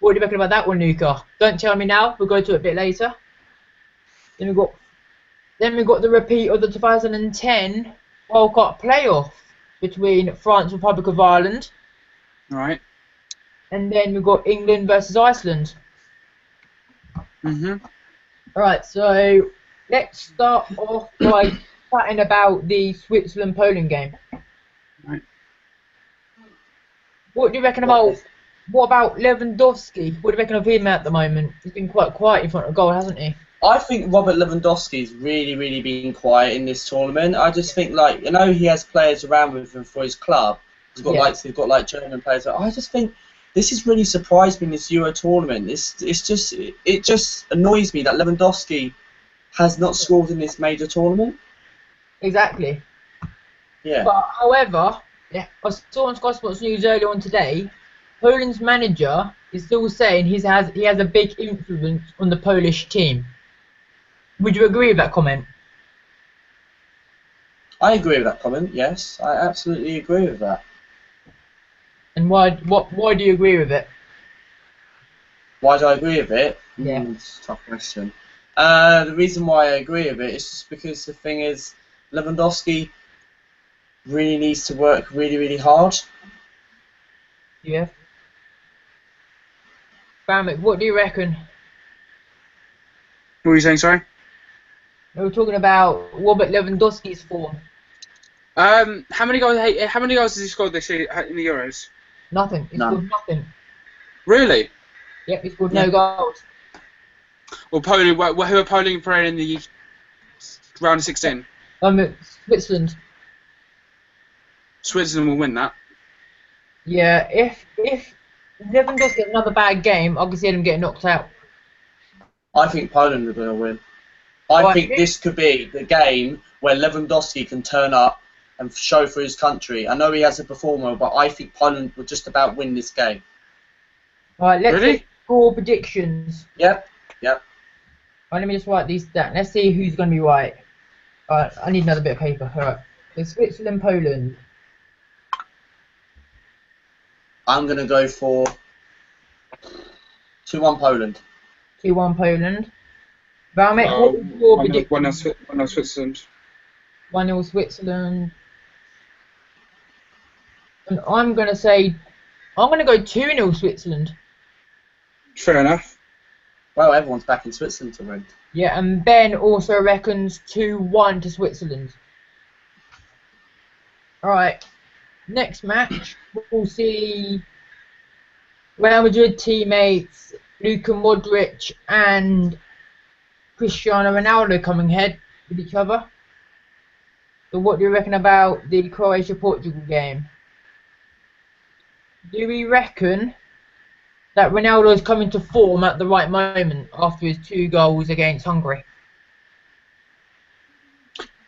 What do you reckon about that one, Luca? Don't tell me now, we'll go to it a bit later. Then we've got the repeat of the 2010 World Cup playoff between France and Republic of Ireland. Right. And then we've got England versus Iceland. Mm-hmm. Alright, so let's start off by chatting about the Switzerland-Poland game. Right. What do you reckon about Lewandowski? What do you reckon of him at the moment? He's been quite quiet in front of goal, hasn't he? I think Robert Lewandowski's really, really been quiet in this tournament. I just think, like, you know, he has players around with him for his club. He's got German players. I just think this has really surprised me in this Euro tournament. It just annoys me that Lewandowski has not scored in this major tournament. Exactly. Yeah. But however, Yeah, I saw on Sky Sports News earlier on today. Poland's manager is still saying he has a big influence on the Polish team. Would you agree with that comment? I agree with that comment. Yes, I absolutely agree with that. And why do you agree with it? Why do I agree with it? Yeah. It's a tough question. The reason why I agree with it is just because the thing is, Lewandowski really needs to work really, really hard. Yeah. Bamick, what do you reckon? What were you saying? Sorry. We were talking about Robert Lewandowski's form. How many goals? How many goals has he scored this year in the Euros? Nothing. He None. scored nothing. Really? Yep, he scored Yeah. no goals. Well, Poland. Who are Poland playing in the round of 16? Switzerland. Switzerland will win that. Yeah, if Lewandowski has another bad game, I can see him getting knocked out. I think Poland are going to win. I Right. think this could be the game where Lewandowski can turn up and show for his country. I know he has a performer, but I think Poland will just about win this game. All right, let's Really? do score predictions. Yep. All right, let me just write these down. Let's see who's going to be right. All right, I need another bit of paper. All right, so Switzerland, Poland. I'm going to go for 2-1 Poland. 2-1 Poland. Valmet, what was your prediction? 1-0 Switzerland. 1-0 Switzerland. And I'm going to go 2-0 Switzerland. Fair enough. Well, everyone's back in Switzerland to win. Yeah, and Ben also reckons 2-1 to Switzerland. Alright, next match, we'll see Real Madrid teammates Luca Modric and Cristiano Ronaldo coming head with each other. So what do you reckon about the Croatia-Portugal game? Do we reckon that Ronaldo is coming to form at the right moment after his 2 goals against Hungary?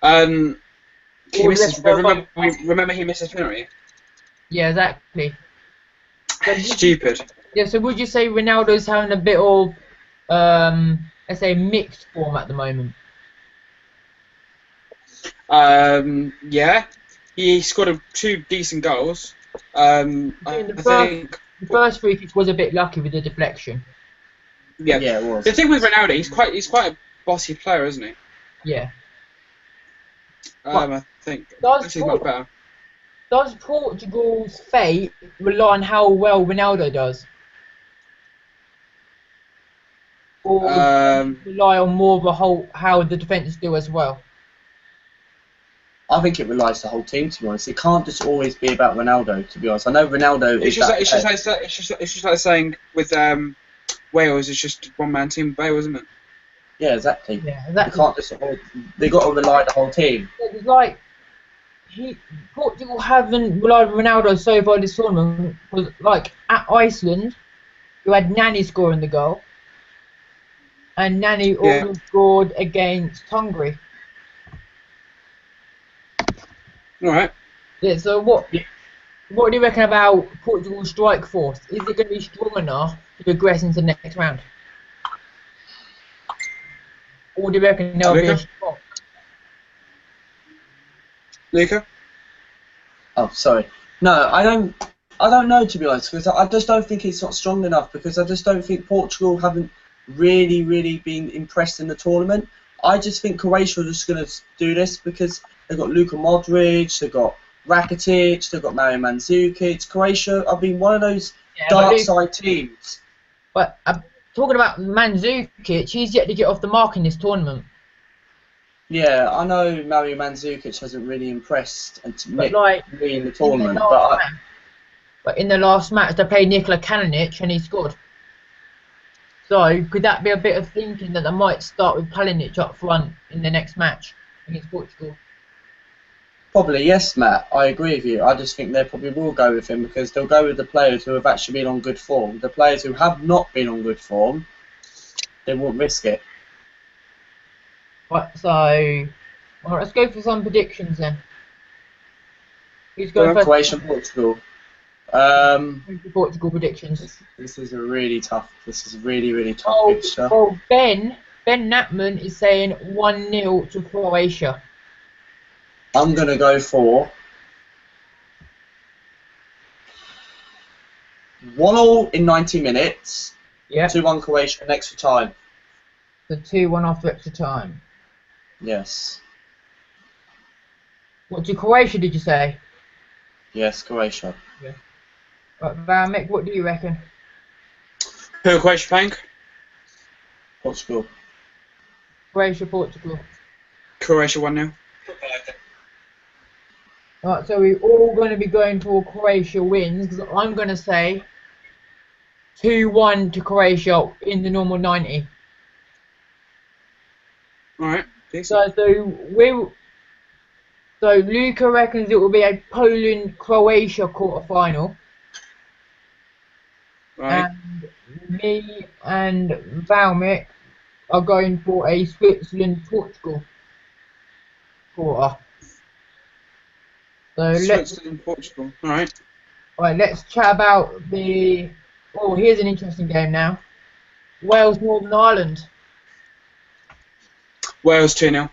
He misses, Or remember he missed his penalty? Yeah, exactly. Stupid. Yeah, so would you say Ronaldo's having a bit of, let's say, mixed form at the moment? Yeah. He scored 2 decent goals. I think. The first free kick was a bit lucky with the deflection. Yeah. Yeah, it was. The thing with Ronaldo, he's quite a bossy player, isn't he? Yeah. I think Does he's much better. Portugal's fate rely on how well Ronaldo does? Or rely on more of how the defenders do as well? I think it relies the whole team, to be honest. It can't just always be about Ronaldo, to be honest. I know Ronaldo is It's just like saying with Wales, it's just one-man team. Wales, isn't it? Yeah, exactly. Yeah, exactly. They can't just. They got to rely the whole team. It's like Portugal haven't relied on Ronaldo so far this tournament. Was like at Iceland, you had Nani scoring the goal, and Nani also scored against Hungary. All right. Yeah. So what do you reckon about Portugal's strike force? Is it going to be strong enough to progress into the next round? Or do you reckon there'll be a shock? Luca? Oh, sorry. No, I don't know, to be honest, because I just don't think it's not strong enough, because I just don't think Portugal haven't really been impressed in the tournament. I just think Croatia are just going to do this because they've got Luka Modric, they've got Rakitic, they've got Mario Mandzukic. Croatia have been one of those dark side teams. But talking about Mandzukic, he's yet to get off the mark in this tournament. Yeah, I know Mario Mandzukic hasn't really impressed and me in the tournament, but in the last match they played Nikola Kalinic and he scored. So could that be a bit of thinking that they might start with Kalinic up front in the next match against Portugal? Probably, yes, Matt. I agree with you. I just think they probably will go with him because they'll go with the players who have actually been on good form. The players who have not been on good form, they won't risk it. Right, so let's go for some predictions then. Who's going first? Croatia and Portugal. Portugal predictions. This is a really tough. This is a really tough Oh, fixture. well, Ben Natman is saying 1-0 to Croatia. I'm gonna go for 1-1 in 90 minutes. Yeah. 2-1 Croatia in extra time. The 2-1 after extra time. Yes. What to Croatia did you say? Yes, Croatia. Yeah. Right, Mick, what do you reckon? Who are Croatia playing? Portugal. Croatia, Portugal. Croatia 1-0. Right, so we're all going to be going for Croatia wins, because I'm going to say 2-1 to Croatia in the normal 90. Alright. So Luca reckons it will be a Poland-Croatia quarter-final. Right. And me and Valmic are going for a Switzerland-Portugal quarter. So Switzerland, Portugal. Alright. let's chat about the... Oh, here's an interesting game now. Wales, Northern Ireland. Wales 2-0.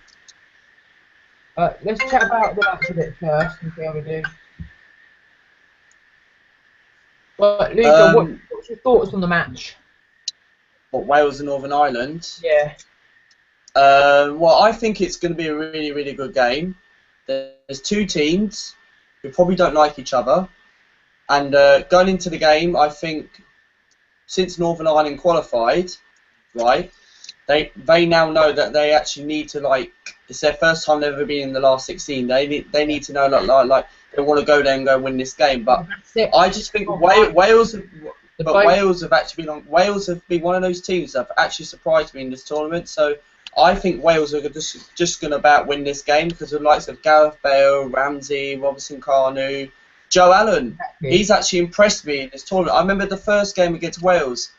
Let's chat about the match a bit first and see how we do. But Luca, what's your thoughts on the match? What, Wales and Northern Ireland? Yeah. Well, I think it's going to be a really good game. There's two teams who probably don't like each other, and going into the game, I think since Northern Ireland qualified, right, they now know that they actually need to, like, it's their first time they've ever been in the last 16. They need to know like they want to go there and go win this game. But I just think Wales have actually been Wales have been one of those teams that have actually surprised me in this tournament. So I think Wales are just going to about win this game because of the likes of Gareth Bale, Ramsey, Robinson Kanu, Joe Allen. He's actually impressed me in this tournament. I remember the first game against Wales.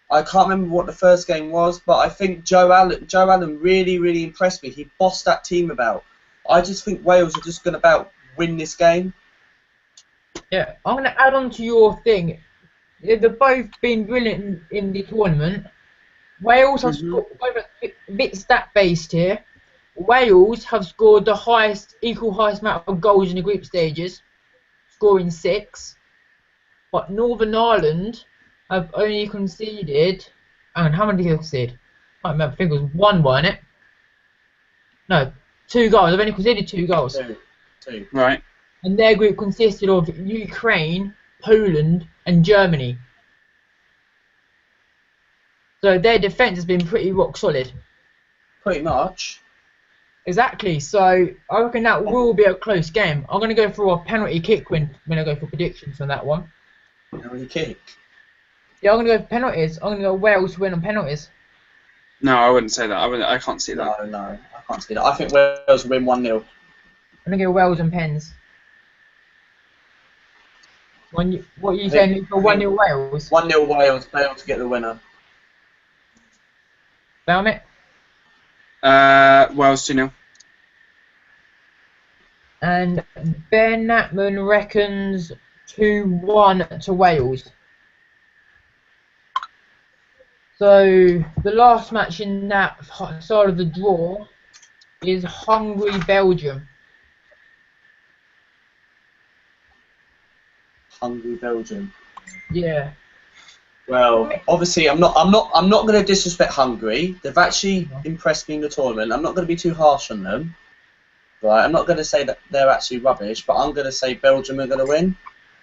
I can't remember what the first game was, but I think Joe Allen really impressed me. He bossed that team about. I just think Wales are just going to about win this game. Yeah, I'm going to add on to your thing. They've both been brilliant in the tournament. Wales have scored, a bit stat based here. Wales have scored the equal highest amount of goals in the group stages, scoring 6. But Northern Ireland have only conceded. And how many did they concede? I can't remember. I think it was 1, wasn't it? No, 2 goals. They've only conceded 2 goals. Two. Right. And their group consisted of Ukraine, Poland, and Germany. So their defence has been pretty rock solid. Pretty much. Exactly. So I reckon that will be a close game. I'm going to go for a penalty kick when I go for predictions on that one. Penalty kick? Yeah, I'm going to go for penalties. I'm going to go Wales to win on penalties. No, I wouldn't say that. I can't see that. No, I can't see that. I think Wales will win 1-0. I'm going to go Wales and pens. What are you saying for 1-0 Wales? 1-0 Wales, Wales to get the winner. Found it? Wales 2-0. And Ben Natman reckons 2-1 to Wales. So the last match in that side of the draw is Hungary-Belgium. Hungary-Belgium. Yeah. Well, obviously, I'm not going to disrespect Hungary. They've actually impressed me in the tournament. I'm not going to be too harsh on them. Right? I'm not going to say that they're actually rubbish, but I'm going to say Belgium are going to win.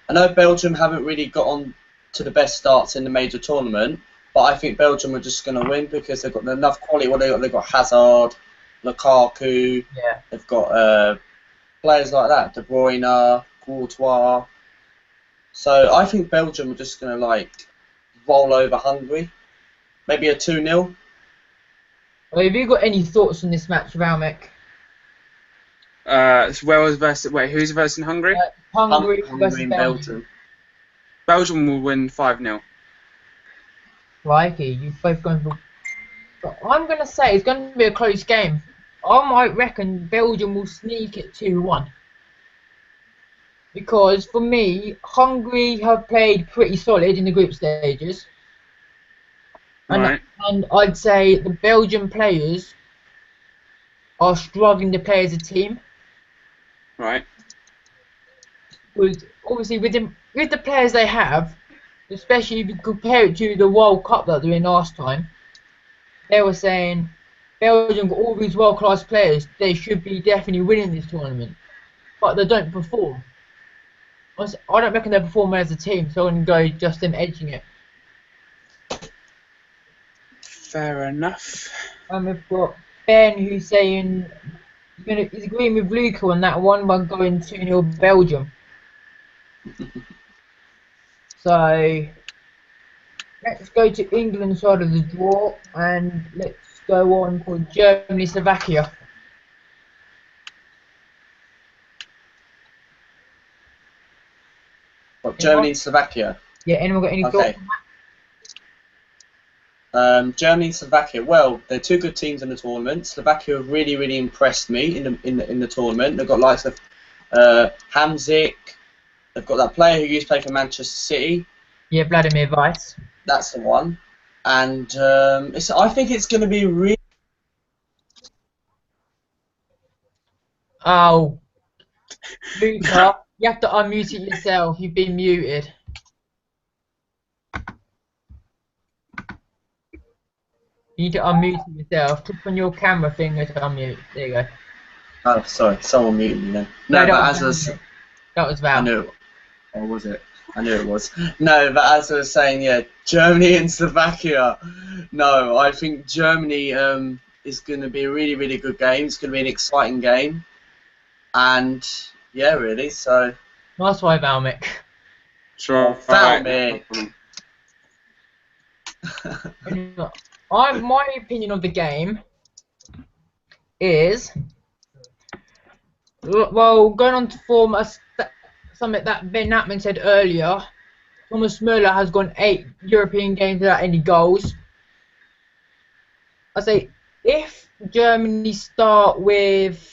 I know Belgium haven't really got on to the best starts in the major tournament, but I think Belgium are just going to win because they've got enough quality. What they've got Hazard, Lukaku. Yeah. They've got players like that, De Bruyne, Courtois. So I think Belgium are just going to roll over Hungary. Maybe a 2-0. Well, have you got any thoughts on this match, Valmek? It's Wales versus... Wait, who's versus Hungary? Hungary versus and Belgium. Belgium will win 5-0. Crikey, you've both gone for... But I'm going to say it's going to be a close game. I might reckon Belgium will sneak it 2-1. because for me, Hungary have played pretty solid in the group stages, Right. and I'd say the Belgian players are struggling to play as a team. Right. Because obviously with the players they have, especially if you compare it to the World Cup that they were in last time, they were saying Belgium got all these world class players, they should be definitely winning this tournament, but they don't perform. I don't reckon they perform as a team, so I'm going to go just them edging it. Fair enough. And we've got Ben who's saying he's agreeing with Luca on that one by going 2-0 Belgium. So let's go to England side of the draw and let's go on for Germany Slovakia. What, Germany and Slovakia? Yeah, anyone got any thoughts? Germany and Slovakia. Well, they're two good teams in the tournament. Slovakia have really, really impressed me in the tournament. They've got likes of Hamzik. They've got that player who used to play for Manchester City. Yeah, Vladimir Weiss. That's the one. And I think it's going to be really. Oh, Luca, you have to unmute it yourself. You've been muted. You need to unmute it yourself. Click on your camera finger to unmute. There you go. Oh, sorry, someone muted me then. No, That was Val. I knew it. Or was it? I knew it was. No, but as I was saying, yeah, Germany and Slovakia. No, I think Germany is going to be a really, really good game. It's going to be an exciting game. And, yeah, really, so... Nice one, Valmic. Sure. Valmic. My opinion of the game is... Well, going on to form something that Ben Natman said earlier, Thomas Müller has gone 8 European games without any goals. I say, if Germany start with...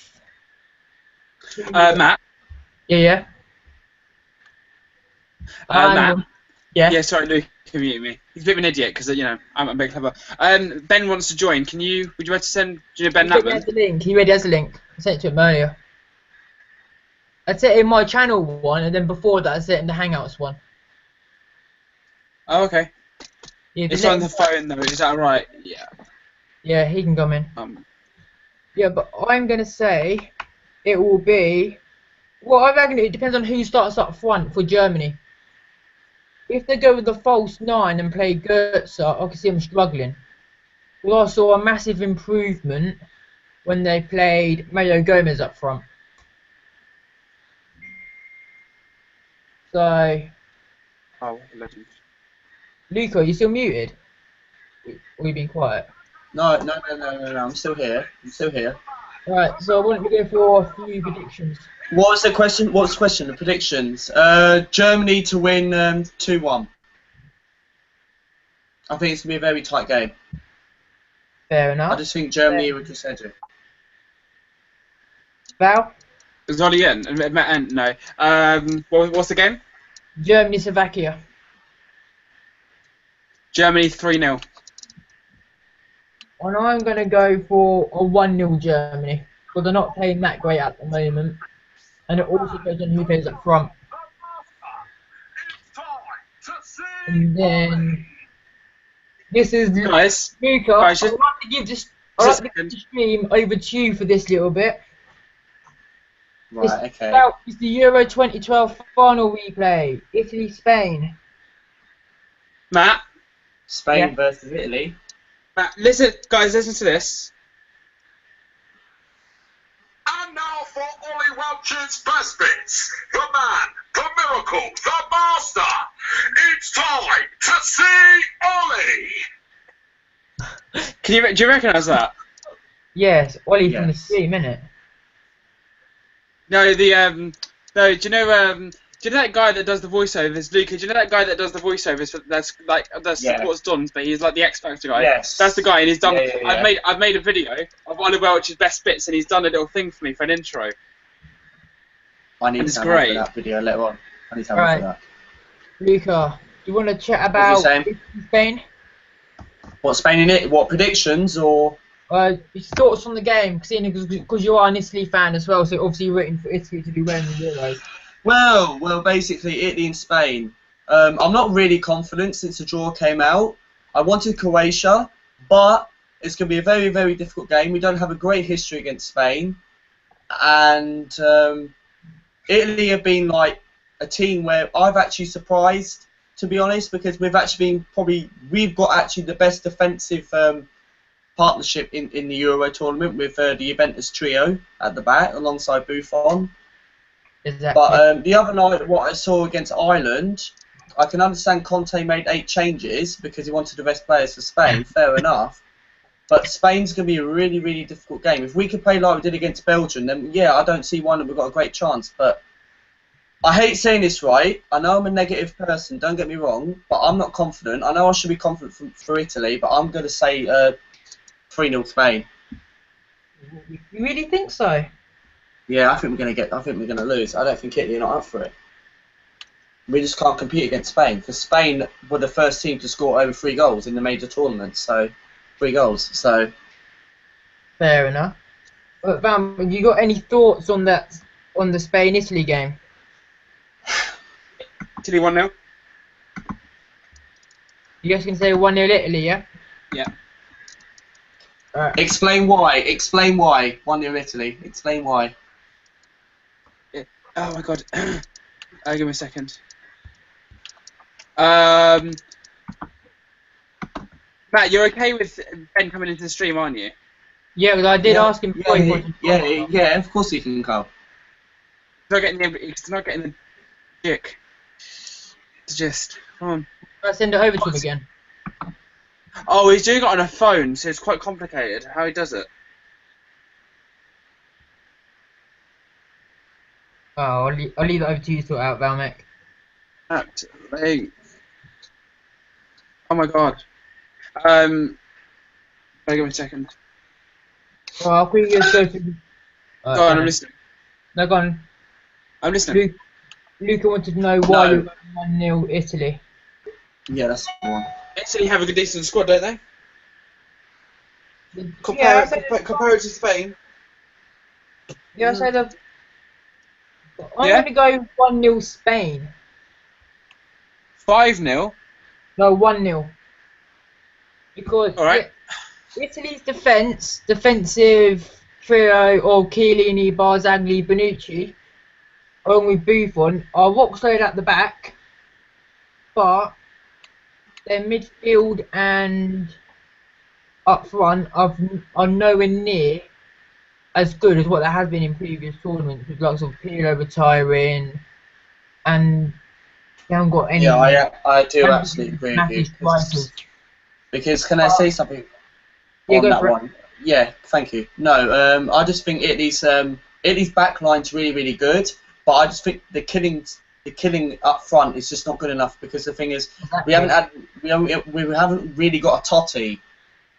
Matt? Yeah. Matt? Yeah. Yeah, sorry, Luke, can mute me. He's a bit of an idiot because, you know, I'm a bit clever. Ben wants to join. Would you like to send, do you know Ben Natman? He already has the link. I sent it to him earlier. I sent it in my channel one, and then before that I sent it in the Hangouts one. Oh, okay. Yeah, it's on the phone though, is that right? Yeah. Yeah, he can come in. Yeah, but I'm going to say it will be... Well, I reckon it depends on who starts up front for Germany. If they go with the false 9 and play Goetze, I can see them struggling. We also saw a massive improvement when they played Mario Gomez up front. So... Oh, legend. Luca, are you still muted? Or you been quiet? No, I'm still here. Alright, so I want to go for a few predictions. What was the question? The predictions. Germany to win 2-1. I think it's going to be a very tight game. Fair enough. I just think Germany would just edge it. Val? Zolly in? No. What's the game? Germany, Slovakia. Germany 3-0. And I'm going to go for a 1-0 Germany. Because they're not playing that great at the moment. And it also depends on who plays up front. And then... This is Guys, Luca. I'd like to give this stream over to you for this little bit. Right, okay. It's the Euro 2012 final replay. Italy, Spain. Matt? Spain versus Italy. Matt, listen, guys, listen to this. And now for Ollie Welch's best bits. The man, the miracle, the master. It's time to see Ollie. Do you recognise that? Yes, Ollie from the stream, innit? No, no. Do you know that guy that does the voiceovers, Luca? Do you know that guy that does the voiceovers? That's supports Don's, but he's like the X Factor guy. Yes. That's the guy, and he's done. Yeah. I've made a video of Ollie Welch's best bits, and he's done a little thing for me for an intro. I need It's to have a look great. at that video later on. I need to have a look at that. Luca, do you want to chat What was you about saying? Spain? What, Spain in it? What, predictions or? His thoughts on the game, because you are an Italy fan as well, so obviously you're rooting for Italy to do well in the Euros. Well, basically Italy and Spain. I'm not really confident since the draw came out. I wanted Croatia, but it's going to be a very, very difficult game. We don't have a great history against Spain, and Italy have been like a team where I've actually surprised, to be honest, because we've actually been we've got actually the best defensive partnership in the Euro tournament with the Juventus trio at the back alongside Buffon. Exactly. But the other night, what I saw against Ireland, I can understand Conte made 8 changes because he wanted the best players for Spain. Fair enough. But Spain's going to be a really, really difficult game. If we could play like we did against Belgium, then yeah, I don't see why not. We've got a great chance. But I hate saying this, right? I know I'm a negative person, don't get me wrong, but I'm not confident. I know I should be confident for Italy, but I'm going to say 3-0 Spain. You really think so? Yeah, I think we're going to lose. I don't think Italy are not up for it. We just can't compete against Spain, because Spain were the first team to score over 3 goals in the major tournaments. So 3 goals. So Fair enough. But Vam, you got any thoughts on the Spain-Italy game? Italy 1-0. You guys can say 1-0 Italy, yeah? Yeah. Alright. explain why. Explain why 1-0 Italy. Explain why. Oh my god. Give me a second. Matt, you're okay with Ben coming into the stream, aren't you? Yeah, because I did ask him before he wanted to yeah, of course he can come. He's not getting the jick. It's just, come on. I send it over to him again. Oh, he's doing it on a phone, so it's quite complicated how he does it. Oh, I'll leave it over to you to sort out, Valmec. Hey. Oh my god. Give me a second. Oh, I'll quickly just go through. Go on, I'm listening. No, go on. I'm listening. Luca wanted to know why you're 1-0 Italy. Yeah, that's the one. Italy have a good decent squad, don't they? Compare it to Spain. Yeah, I said I'm Yeah? going to go 1-0 Spain. 5-0. No, 1-0. Because Alright. Italy's defensive trio of Chiellini, Barzagli, Bonucci, along with Buffon, are rock solid at the back, but their midfield and up front are nowhere near as good as what there has been in previous tournaments, with lots of Pirlo retiring, and they haven't got any. Yeah, I do absolutely agree with you. Strikers. Because can I say something Yeah, on go that for it. one? Yeah, thank you. No, I just think Italy's backline's really, really good, but I just think the killing up front is just not good enough, because the thing is we haven't really got a Totti,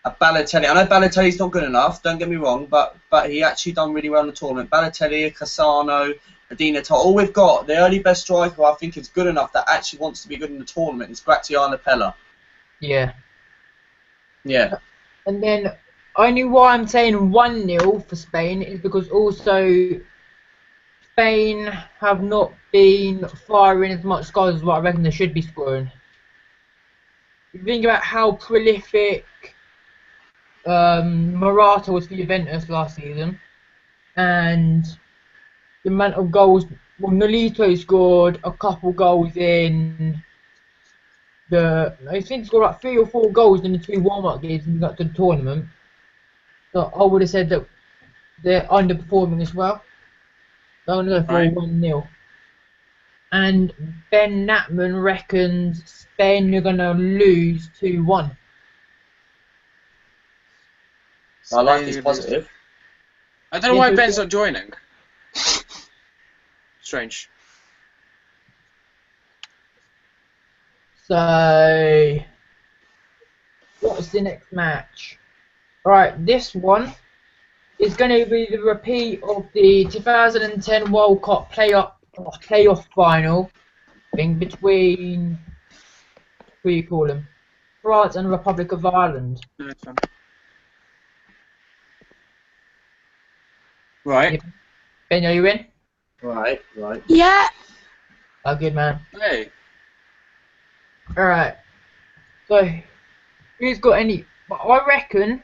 a Balotelli. I know Balotelli's not good enough, don't get me wrong, but he actually done really well in the tournament. Balotelli, a Cassano, a Di Natale. All we've got, the only best striker I think is good enough that actually wants to be good in the tournament is Graziano Pella. Yeah. Yeah. And then only why I'm saying 1-0 for Spain is because also Spain have not been firing as much goals as what I reckon they should be scoring. You think about how prolific Morata was for Juventus last season, and the amount of goals. Well, Nolito scored a couple goals in I think he scored like 3 or 4 goals in the 2 warm-up games and got to the tournament. So I would have said that they're underperforming as well. So I'm going to go for 1-0. And Ben Natman reckons Spain are going to lose 2-1. I like this positive. I don't know why Ben's not joining. Strange. So, what's the next match? Right, this one It's going to be the repeat of the 2010 World Cup playoff final thing between, what do you call them, France and the Republic of Ireland. Right. Yep. Ben, are you in? Right. Yeah. Oh, good man. Hey. Alright. So, who's got any... I reckon...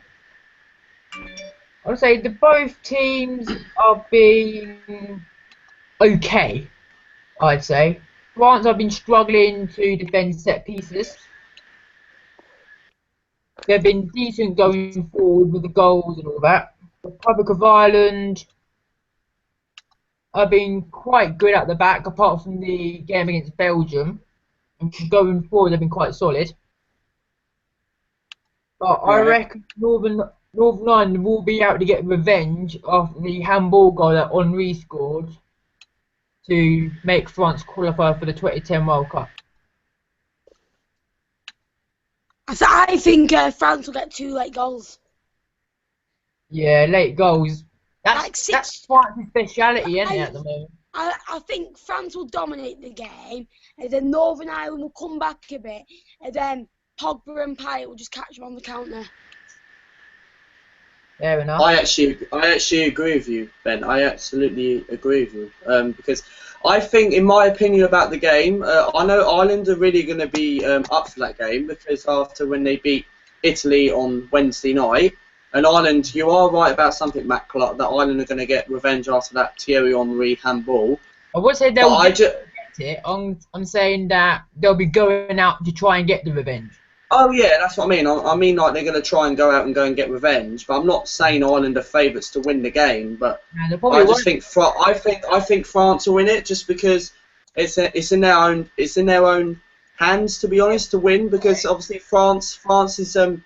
I'd say both teams are being okay, I'd say. France have been struggling to defend set pieces. They've been decent going forward with the goals and all that. The Republic of Ireland have been quite good at the back, apart from the game against Belgium. And going forward, they've been quite solid. But I reckon Northern Ireland will be out to get revenge after the handball goal that Henry scored to make France qualify for the 2010 World Cup. I think France will get 2 late goals. Yeah, late goals. Like That's France's speciality, isn't it, at the moment? I think France will dominate the game, and then Northern Ireland will come back a bit, and then Pogba and Payet will just catch them on the counter. Fair enough. I actually agree with you, Ben. I absolutely agree with you. Because I think, in my opinion about the game, I know Ireland are really going to be up for that game, because after when they beat Italy on Wednesday night, and Ireland, you are right about something, Matt Clark, that Ireland are going to get revenge after that Thierry Henry handball. I would say they'll get it. I'm saying that they'll be going out to try and get the revenge. Oh yeah, that's what I mean. I mean, like, they're going to try and go out and get revenge. But I'm not saying Ireland are favourites to win the game. But I just think I think France will win it, just because it's in their own hands, to be honest, to win. Because obviously France is have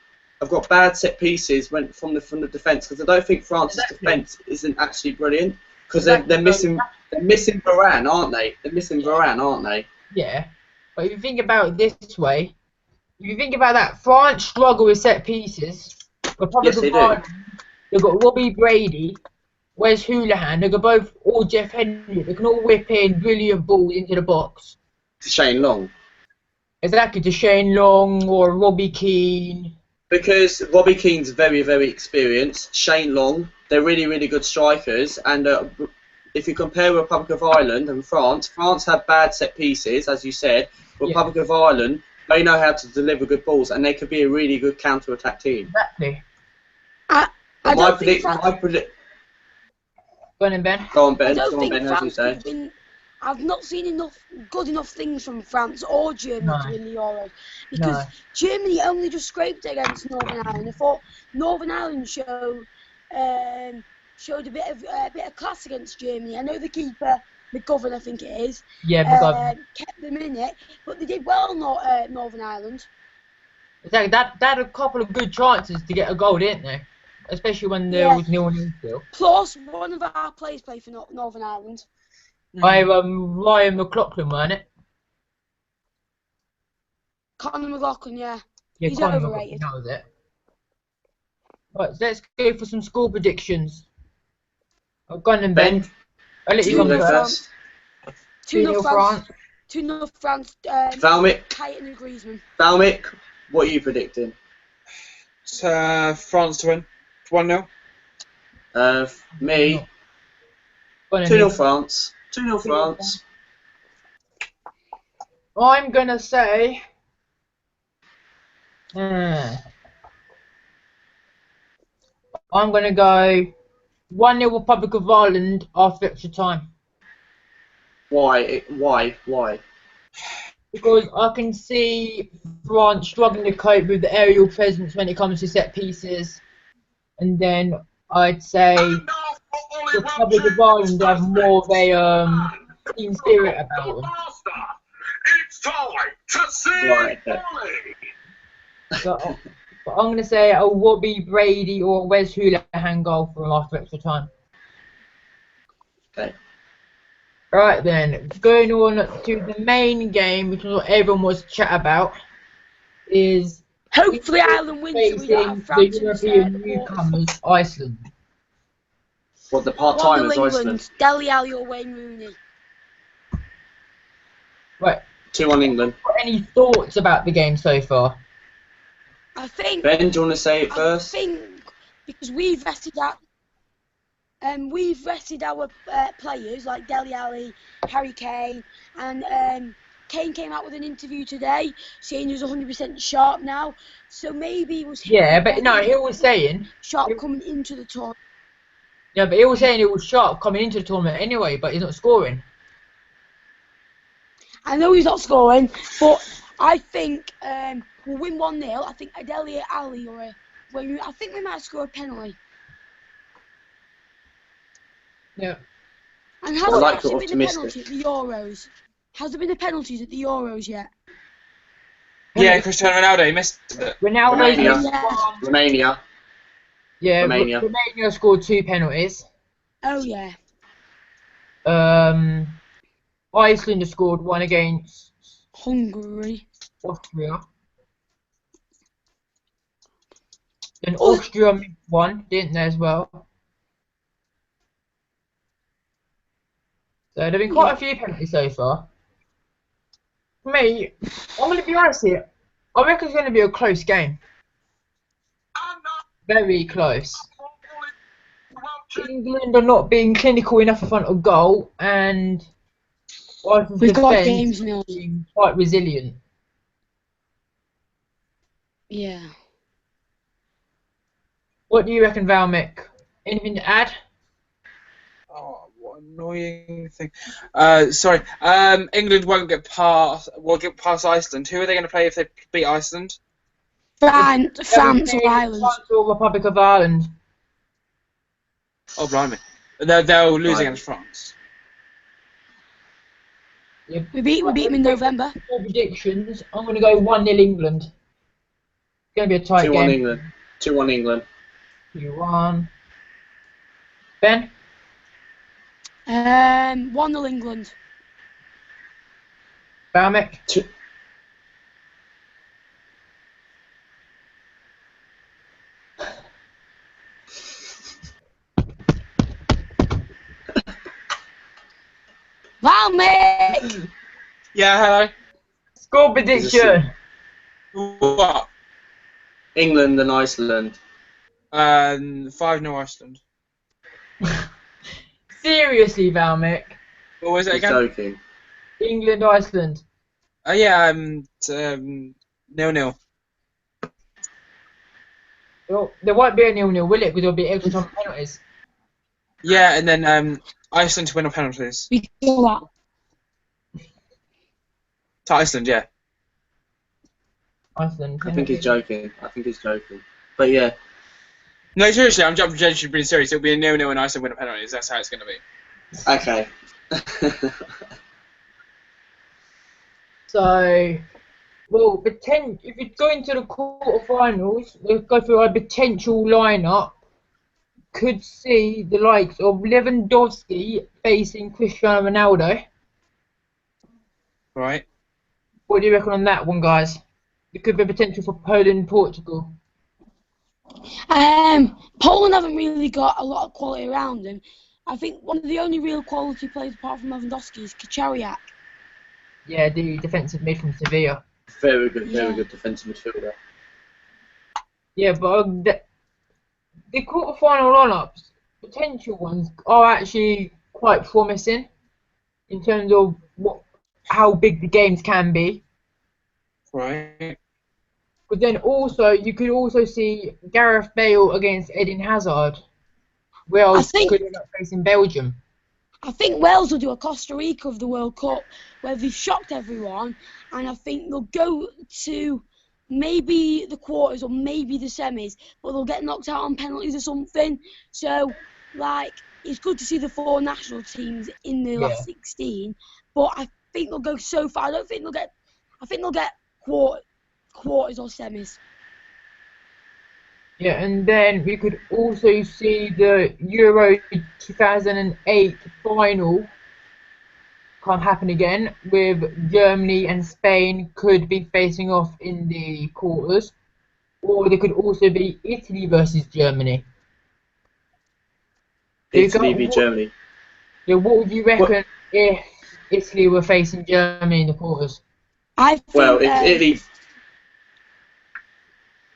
got bad set pieces from the defence. Because I don't think France's defence isn't actually brilliant. Because they're missing Varane, aren't they? They're missing Varane, aren't they? Yeah, but if you think about it this way. If you think about that, France struggle with set pieces. Yes, they do. They've got Robbie Brady, Wes Houlihan, they've got both, or Jeff Henry. They can all whip in brilliant balls into the box. Shane Long. Exactly, to Shane Long or Robbie Keane. Because Robbie Keane's very, very experienced. Shane Long, they're really, really good strikers. And if you compare Republic of Ireland and France have bad set pieces, as you said. Republic of Ireland, they know how to deliver good balls, and they could be a really good counter-attack team. Exactly. I don't think Go on, Ben. Go on, Ben. I don't think Ben, France as you say. I've not seen good enough things from France or Germany to win the Euros, because Germany only just scraped it against Northern Ireland. I thought Northern Ireland showed a bit of class against Germany. I know the keeper, McGovern, I think it is. Yeah, McGovern. Kept them in it, but they did well, Northern Ireland. Exactly. That had a couple of good chances to get a goal, didn't they? Especially when there was 0-0 still. Plus, one of our players played for Northern Ireland. Ryan McLaughlin, weren't it? Conor McLaughlin, yeah. Yeah, He's Conor overrated. That was it. Right, so let's go for some score predictions. I've gone and Ben. I'll let you go first. 2-0 France. 2-0 France. Valmic. Payet and Griezmann. Valmic, what are you predicting? France to win. 1-0. Me. 2-0 France. 2-0 France. I'm gonna say. I'm gonna go 1-0 Republic of Ireland after extra time. Why? Because I can see France struggling to cope with the aerial presence when it comes to set pieces, and then I'd say the Republic of Ireland have more of a team spirit about them. It's time to see So, but I'm gonna say a Robbie Brady or Wes Houlihan goal from after extra time. Okay. Right then, going on to the main game, which is what everyone was chat about, is hopefully Ireland wins, so we don't have France the European newcomers, Iceland. What, the part-timers, 1-0 Iceland? England. Dele Alli or Wayne Rooney. Right. 2-1 England. Any thoughts about the game so far? I think. Ben, do you want to say it I first? think because we've rested our players like Dele Alli, Harry Kane, and Kane came out with an interview today saying he's 100% sharp now. So maybe it was. Yeah, but no, he was saying sharp coming into the tournament. Yeah, but he was saying he was sharp coming into the tournament anyway, but he's not scoring. I know he's not scoring, but I think we'll win 1-0. I think Dele Alli I think we might score a penalty. Yeah. And I has like there your actually been a optimistic. penalty at the Euros? Has there been a penalties at the Euros yet? Yeah, Cristiano Ronaldo, he missed it. Ronaldo. Romania. Yeah, Romania. Romania scored 2 penalties. Oh yeah. Iceland has scored 1 against Hungary. Austria. Then Austria missed 1, didn't they, as well? So there have been quite a few penalties so far. For me, I'm going to be honest here. I reckon it's going to be a close game. Very close. England are not being clinical enough in front of goal, and Iceland's We've got defence James Mills. being quite resilient. Yeah. What do you reckon, Valmic? Anything to add? Oh, What annoying thing. Sorry. England won't get past. Will get past Iceland. Who are they going to play if they beat Iceland? France or Ireland. France or Republic of Ireland. Oh, blimey. They'll lose against France. Yeah. We beat them in November. For predictions, I'm going to go 1-0 England. It's going to be a tight 2-1 game. England. 2-1 England. 2-1. Ben? 1-0 England. Valmic? Valmic! Yeah, hello. Score prediction. What? England and Iceland. 5-0 Iceland. Seriously, Valmic? What was it He's again? joking. England, Iceland. Yeah, 0-0. Well, there won't be a 0-0, will it? Because there'll be extra time penalties. Yeah, and then Iceland to win on penalties. We saw that. To Iceland, yeah. Iceland. I think he's joking. But yeah. No, seriously, I'm genuinely being serious. It'll be a 0-0 and Iceland win on penalties. That's how it's going to be. Okay. So, well, if you go into the quarterfinals, let's go through our potential lineup. Could see the likes of Lewandowski facing Cristiano Ronaldo. Right. What do you reckon on that one, guys? There could be potential for Poland and Portugal. Poland haven't really got a lot of quality around them. I think one of the only real quality players apart from Lewandowski is Kachariak. Yeah, the defensive mid from Sevilla. Very good defensive midfielder. Yeah, but the quarterfinal lineups, potential ones, are actually quite promising in terms of how big the games can be. Right. But then also, you could also see Gareth Bale against Eden Hazard. Wales could end up facing Belgium. I think Wales will do a Costa Rica of the World Cup where they've shocked everyone, and I think they'll go to maybe the quarters or maybe the semis, but they'll get knocked out on penalties or something. So, like, it's good to see the 4 national teams in the last 16, but I think they'll go so far. I think they'll get quarters or semis. Yeah, and then we could also see the Euro 2008 final can't happen again, with Germany and Spain could be facing off in the quarters, or there could also be Italy versus Germany. Italy beat Germany. Yeah, what would you reckon if Italy were facing Germany in the quarters? I think Well, if Italy...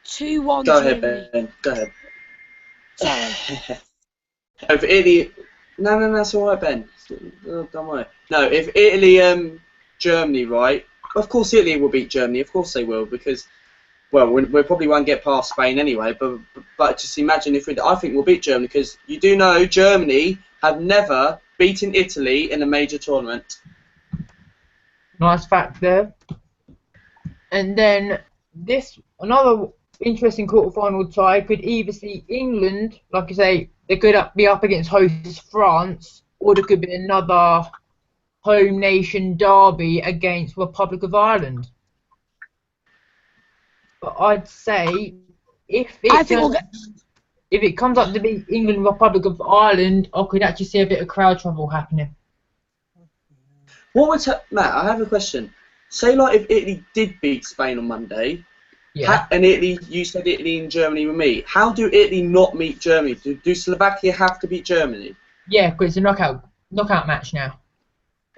2-1 Go Germany. ahead, Ben. Go ahead. Sorry. If Italy... No, that's all right, Ben. Don't worry. No, if Italy, Germany, right? Of course, Italy will beat Germany. Of course, they will, because, well, we probably won't get past Spain anyway. But just imagine if I think we'll beat Germany, because you do know Germany have never beaten Italy in a major tournament. Nice fact there. And then another interesting quarterfinal tie could either see England, like I say, they could be up against hosts France, or there could be another home nation derby against Republic of Ireland. But I'd say if it comes up to be England Republic of Ireland, I could actually see a bit of crowd trouble happening. What would Matt? I have a question. Say, like, if Italy did beat Spain on Monday, Yeah. and Italy, you said Italy and Germany would meet. How do Italy not meet Germany? Do Slovakia have to beat Germany? Yeah, because it's a knockout match now.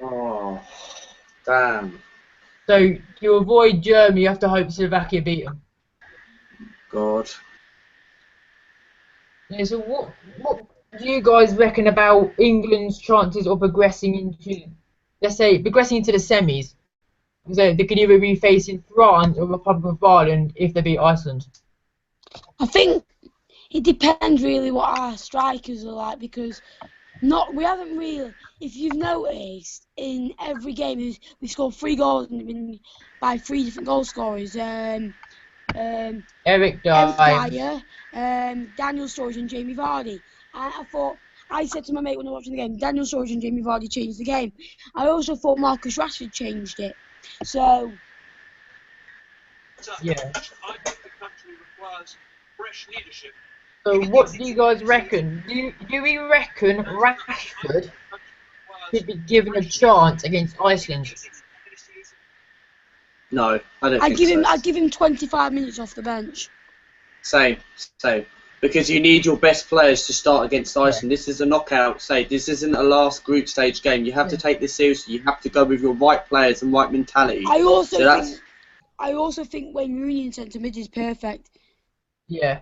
Oh, damn. So to avoid Germany, you have to hope Slovakia beat them. God. Yeah, so what do you guys reckon about England's chances of progressing into, let's say, the semis? So they could either be facing France or Republic of Ireland if they beat Iceland. I think it depends really what our strikers are like, because we haven't really, if you've noticed, in every game we scored 3 goals by 3 different goal scorers. Eric Dyer, Daniel Sturridge and Jamie Vardy. And I said to my mate when I was watching the game, Daniel Sturridge and Jamie Vardy changed the game. I also thought Marcus Rashford changed it. So yeah. I think the country requires fresh leadership. So what do you guys reckon? Do we reckon Rashford should be given a chance against Iceland? No, I don't think so. I'd give him 25 minutes off the bench. Same. Because you need your best players to start against Iceland. This is a knockout stage. This isn't a last group stage game. You have to take this seriously. You have to go with your right players and right mentality. I also think Wayne Rooney in centre mid is perfect. Yeah.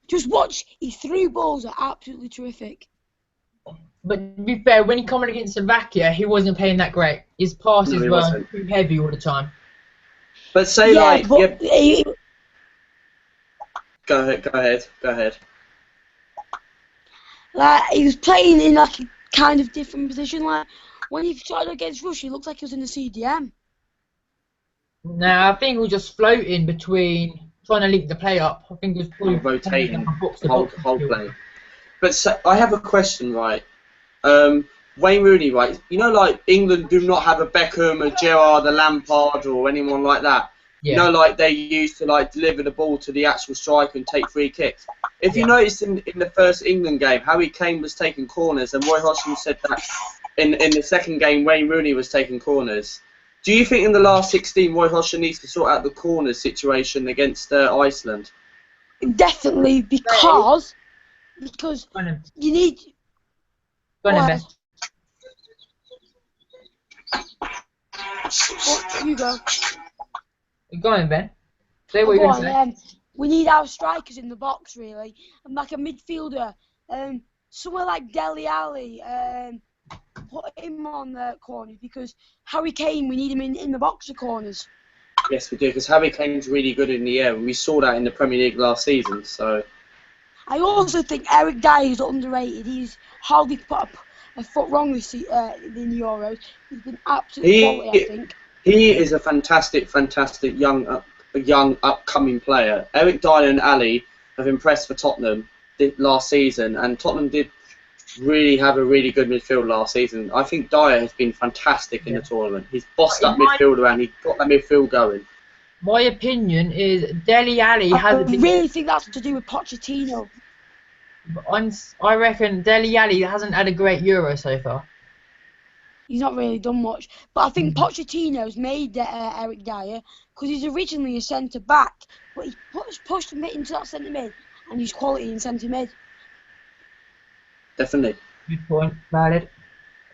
Just watch. His through balls are absolutely terrific. But to be fair, when he came against Slovakia, he wasn't playing that great. His passes were too heavy all the time. But say Go ahead. Like, he was playing in like a kind of different position. Like when he started against Russia, he looked like he was in the CDM. Nah, I think he was just floating between trying to link the play up. I think it was probably rotating whole play. But I have a question, right? Wayne Rooney, right? You know, like England do not have a Beckham, a Gerrard, a Lampard, or anyone like that. Yeah. You know, like they used to like deliver the ball to the actual striker and take free kicks. If you noticed in the first England game, Harry Kane was taking corners, and Roy Hodgson said that in the second game, Wayne Rooney was taking corners. Do you think in the last 16, Roy Hodgson needs to sort out the corner situation against Iceland? Definitely, because you need. Go on, Ben. You go. Go on, Ben. Say what you're going to say. We need our strikers in the box, really, and like a midfielder. Somewhere like Dele Alli. Put him on the corners, because Harry Kane, we need him in the box of corners. Yes, we do, because Harry Kane's really good in the air, and we saw that in the Premier League last season. So I also think Eric Dyer is underrated. He's hardly put a foot wrong in the Euros. He's been absolutely quality, I think. He is a fantastic young upcoming player. Eric Dyer and Ali have impressed for Tottenham last season, and Tottenham did really have a really good midfield last season. I think Dyer has been fantastic in the tournament. He's bossed up midfield around. He's got that midfield going. My opinion is Dele Alli hasn't been... I really think that's to do with Pochettino. I reckon Dele Alli hasn't had a great Euro so far. He's not really done much. But I think Pochettino's made Eric Dyer, because he's originally a centre-back, but he's pushed him into that centre-mid, and he's quality in centre-mid. Definitely. Good point. Valid.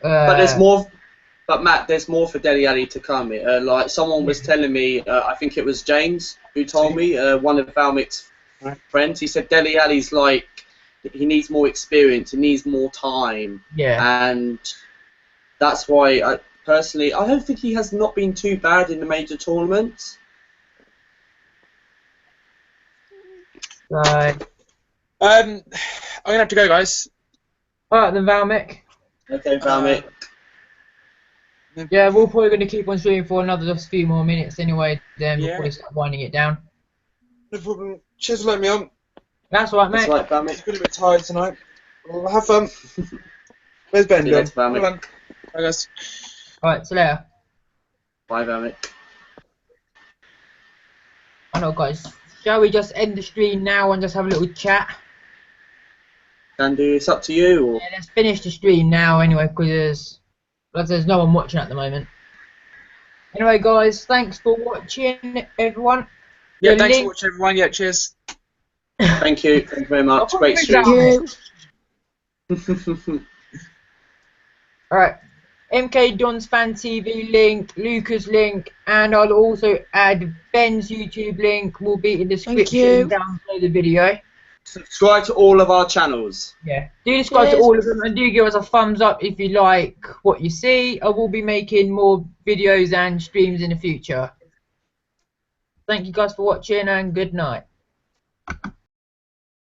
But there's more. But Matt, there's more for Dele Alli to come. Like someone was telling me, I think it was James who told me, one of Valmic's friends. He said Dele Alli's like he needs more experience, he needs more time. Yeah. And that's why I don't think he has not been too bad in the major tournaments. Right. I'm gonna have to go, guys. All right then, Valmic. Okay, Valmic. Yeah, we're probably going to keep on streaming for another just few more minutes anyway. Then we'll probably start winding it down. No problem. Cheers for letting me on. That's all right, mate. That's right, Valmic. It's been a bit tired tonight. Well, have fun. Where's Ben See you gone? later, Valmic. Well done. Bye, guys. All right, see you later. Bye, Valmic. I know, guys. Shall we just end the stream now and just have a little chat? Can do. It's up to you. Or... Yeah, let's finish the stream now anyway, because there's no one watching at the moment. Anyway, guys, thanks for watching, everyone. Yeah, thanks for watching, everyone. Yeah, cheers. Thank you. Thank you very much. Great stream. Alright. MK Don's Fan TV link, Luca's link, and I'll also add Ben's YouTube link. Will be in the description down below the video. Subscribe to all of our channels. Yeah, do subscribe to all of them and do give us a thumbs up if you like what you see. I will be making more videos and streams in the future. Thank you guys for watching and good night.